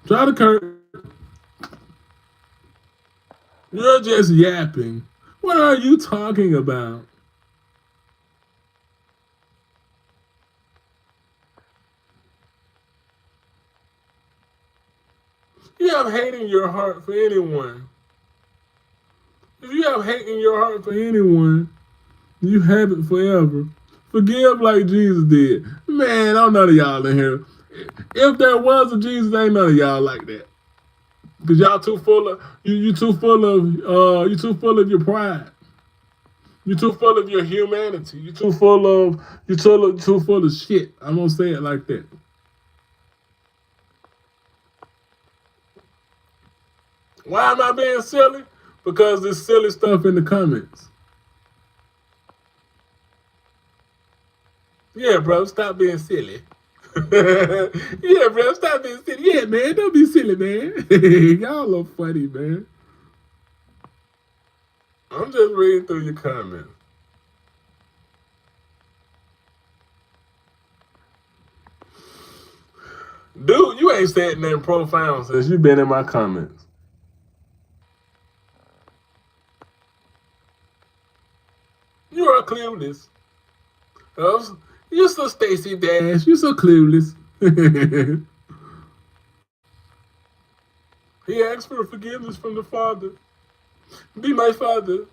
Try to Kurt. You're just yapping. What are you talking about? You have hate in your heart for anyone. If you have hate in your heart for anyone, you have it forever. Forgive like Jesus did. Man, I'm none of y'all in here. If there was a Jesus, ain't none of y'all like that. Cause y'all too full of you too full of your pride. You too full of your humanity. You too full of shit. I'm gonna say it like that. Why am I being silly? Because there's silly stuff in the comments. Yeah, bro, stop being silly. Yeah, bro, stop being silly. Yeah, man, don't be silly, man. Y'all are funny, man. I'm just reading through your comments. Dude, you ain't said nothing profound since you been in my comments. You're a so clueless. Oh, you're so Stacy Dash. You're so clueless. He asked for forgiveness from the Father. Be my Father.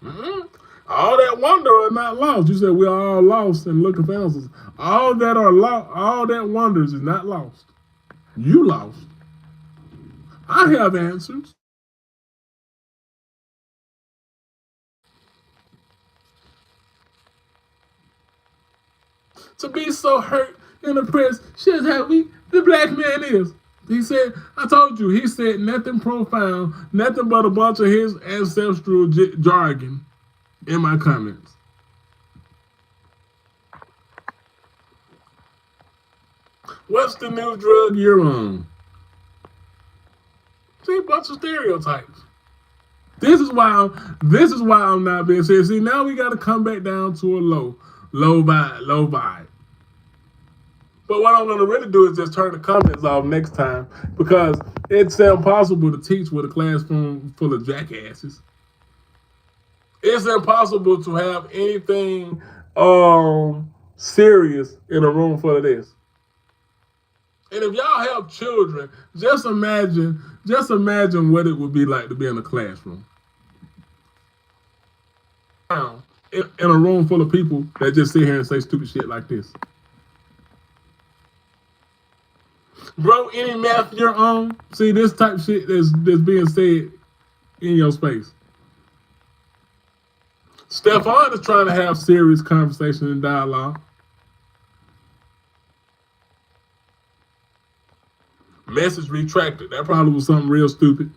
Mm-hmm. All that wonder are not lost. You said we are all lost and looking for answers. All that are lost, all that wonders is not lost. You lost. I have answers. To be so hurt and oppressed, should how we the black man is. He said, I told you, he said nothing profound, nothing but a bunch of his ancestral jargon in my comments. What's the new drug you're on? See, a bunch of stereotypes. This is why I'm not being serious. See, now we got to come back down to a low vibe. But what I'm going to really do is just turn the comments off next time because it's impossible to teach with a classroom full of jackasses. It's impossible to have anything serious in a room full of this. And if y'all have children, just imagine what it would be like to be in a classroom. In a room full of people that just sit here and say stupid shit like this. Bro, any math you're on, see this type of shit that's being said in your space. Stefan is trying to have serious conversation and dialogue. Message retracted. That probably was something real stupid.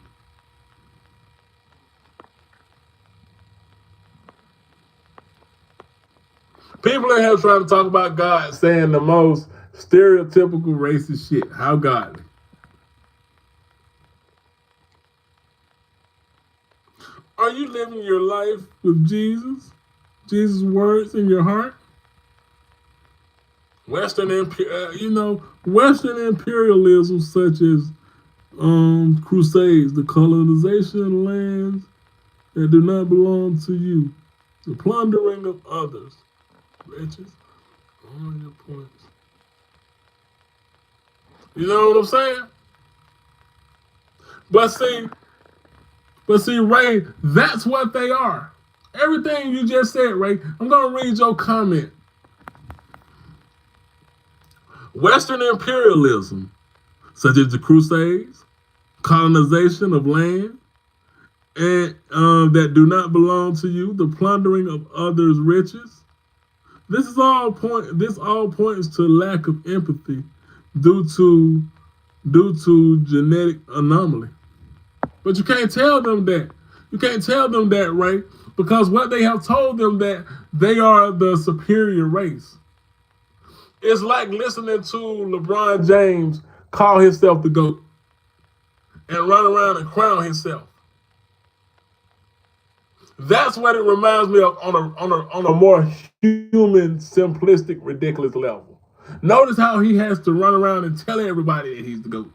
People in here trying to talk about God saying the most stereotypical racist shit. How godly. Are you living your life with Jesus? Jesus' words in your heart? Western imperialism such as crusades, the colonization of lands that do not belong to you, the plundering of others. Riches, all your points. You know what I'm saying? But see, Ray, that's what they are. Everything you just said, Ray, I'm gonna read your comment. Western imperialism, such as the Crusades, colonization of land, and that do not belong to you, the plundering of others' riches. This all points to lack of empathy due to genetic anomaly. But you can't tell them that. You can't tell them that, Ray, because what they have told them that they are the superior race. It's like listening to LeBron James call himself the GOAT and run around and crown himself. That's what it reminds me of on a more human, simplistic, ridiculous level. Notice how he has to run around and tell everybody that he's the GOAT.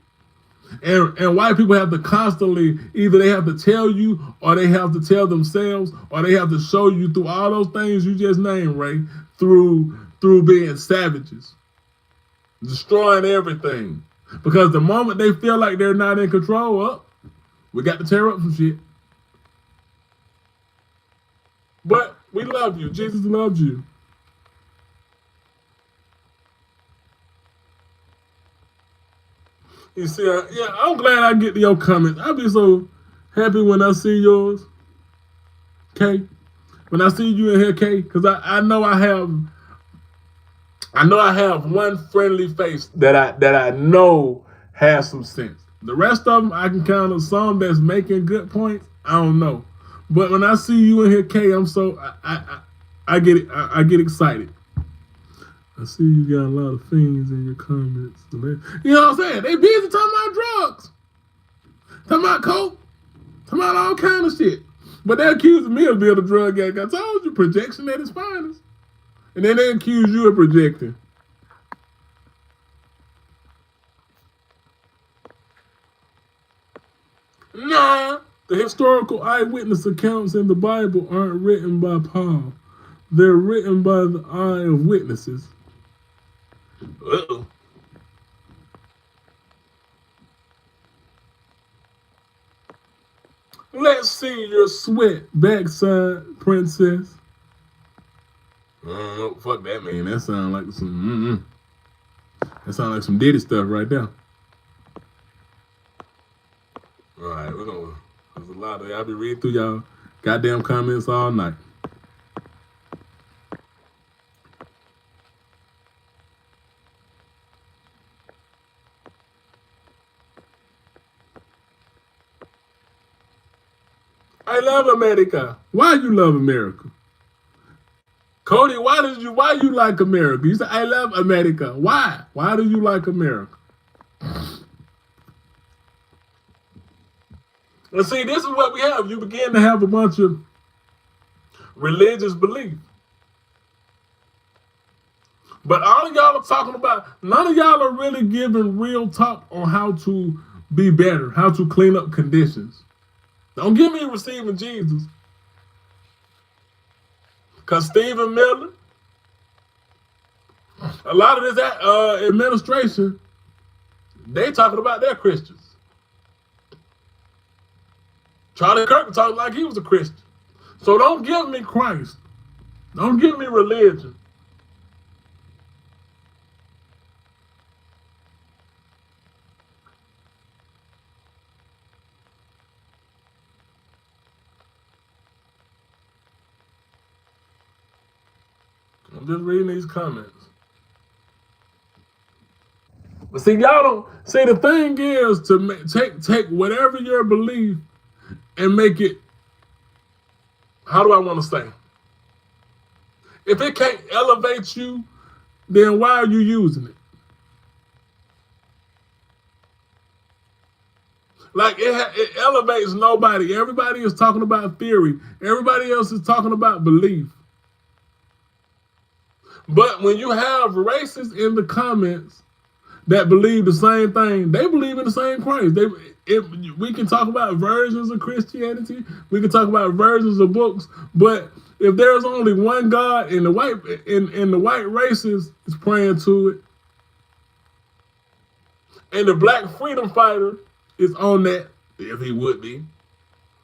And white people have to constantly, either they have to tell you or they have to tell themselves or they have to show you through all those things you just named, Ray, through being savages, destroying everything. Because the moment they feel like they're not in control, we got to tear up some shit. But we love you. Jesus loves you. You see, yeah, I'm glad I get to your comments. I'll be so happy when I see yours, Kay. When I see you in here, Kay, because I know I have one friendly face that I know has some sense. The rest of them, I can count on some that's making good points. I don't know, but when I see you in here, Kay, I'm so I get it. I get excited. I see you got a lot of things in your comments. You know what I'm saying? They busy talking about drugs, talking about coke, talking about all kind of shit. But they're accusing me of being a drug addict. I told you, projection at its finest. And then they accuse you of projecting. Nah, The historical eyewitness accounts in the Bible aren't written by Paul. They're written by the eye of witnesses. Uh-oh. Let's see your sweat backside, princess. Fuck that, man. That sounds like some. That sounds like some Diddy stuff right there. All right, we're gonna. There's a lot of. I'll be reading through y'all goddamn comments all night. I love America. Why you love America? Cody, why you like America? You said I love America. Why? Why do you like America? And see, this is what we have. You begin to have a bunch of religious belief. But all of y'all are talking about, none of y'all are really giving real talk on how to be better, how to clean up conditions. Don't give me receiving Jesus. Because Stephen Miller, a lot of this administration, they talking about their Christians. Charlie Kirk talked like he was a Christian. So don't give me Christ. Don't give me religion. I'm just reading these comments. But see, y'all don't see, the thing is to take whatever your belief and make it, how do I want to say? If it can't elevate you, then why are you using it? Like it elevates nobody. Everybody is talking about theory. Everybody else is talking about belief. But when you have racists in the comments that believe the same thing, they believe in the same Christ. We can talk about versions of Christianity. We can talk about versions of books. But if there's only one God and the white races is praying to it, and the black freedom fighter is on that, if he would be,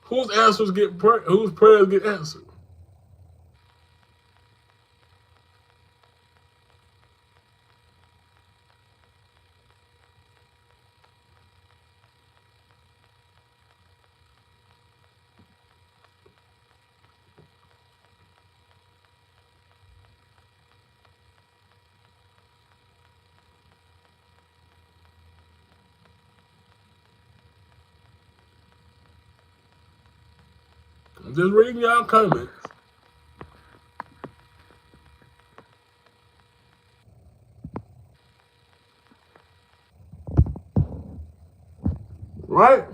whose prayers get answered? I'm just reading y'all comments. Right?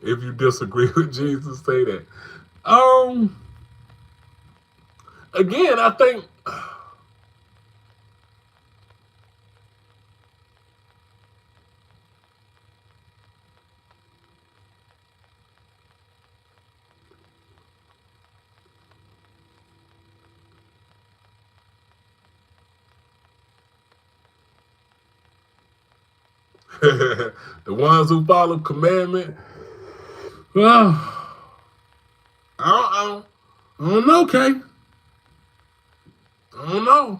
If you disagree with Jesus, say that. Again, I think the ones who follow commandment, well, I don't know, Kay. I don't know.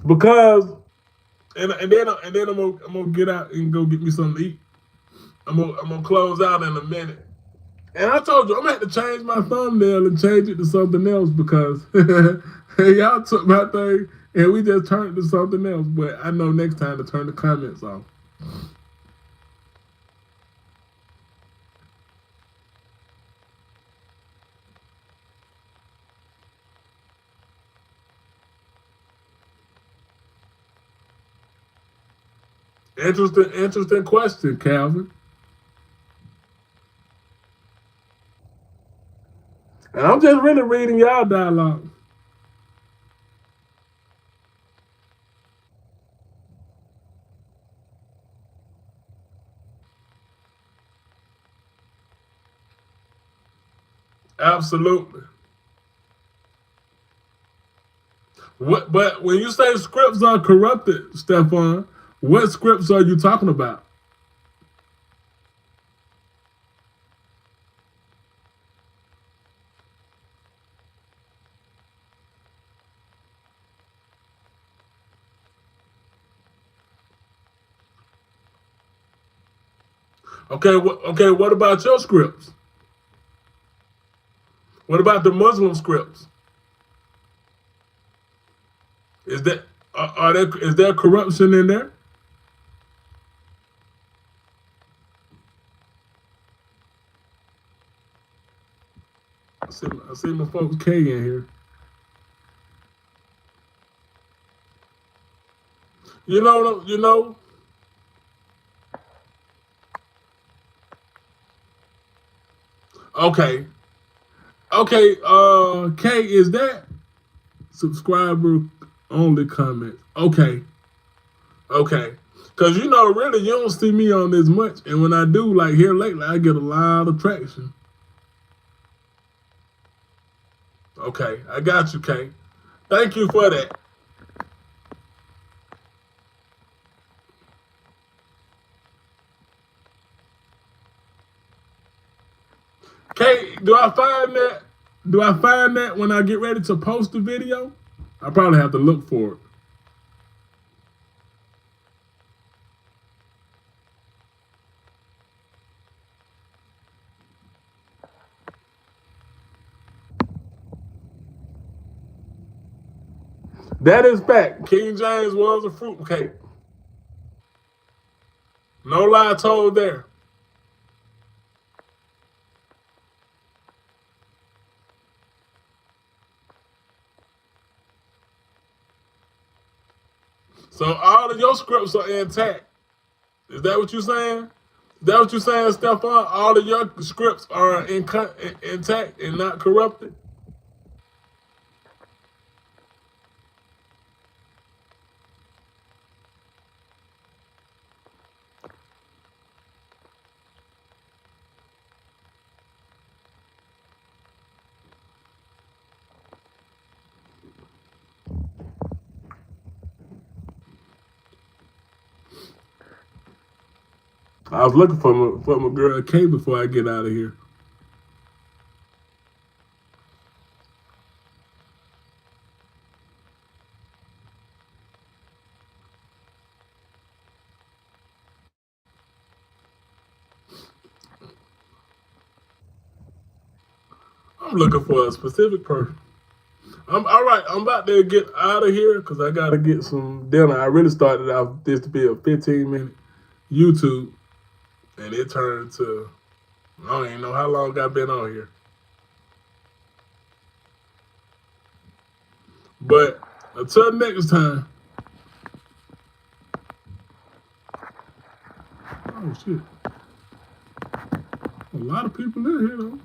Because and then I'm gonna get out and go get me something to eat. I'm gonna close out in a minute. And I told you I'm gonna have to change my thumbnail and change it to something else because And y'all took my thing and we just turned it to something else. But I know next time to turn the comments off. Interesting question, Calvin. And I'm just really reading y'all dialogue. Absolutely. But when you say scripts are corrupted, Stefan, what scripts are you talking about? Okay. What about your scripts? What about the Muslim scripts? Is that is there corruption in there? I see my folks K in here. You know. Okay, okay. K, is that subscriber only comments? Okay, okay. Cause really, you don't see me on this much, and when I do, like here lately, I get a lot of traction. Okay, I got you, K. Thank you for that. K, do I find that? Do I find that when I get ready to post the video? I probably have to look for it. That is fact. King James was a fruitcake. No lie told there. So all of your scripts are intact. Is that what you're saying? Is that what you're saying, Stefan? All of your scripts are intact and not corrupted? I was looking for my girl K before I get out of here. I'm looking for a specific person. I'm all right. I'm about to get out of here because I gotta get some dinner. I really started out this to be a 15-minute YouTube, and it turned to I don't even know how long I've been on here. But until next time. Oh shit! A lot of people in here though.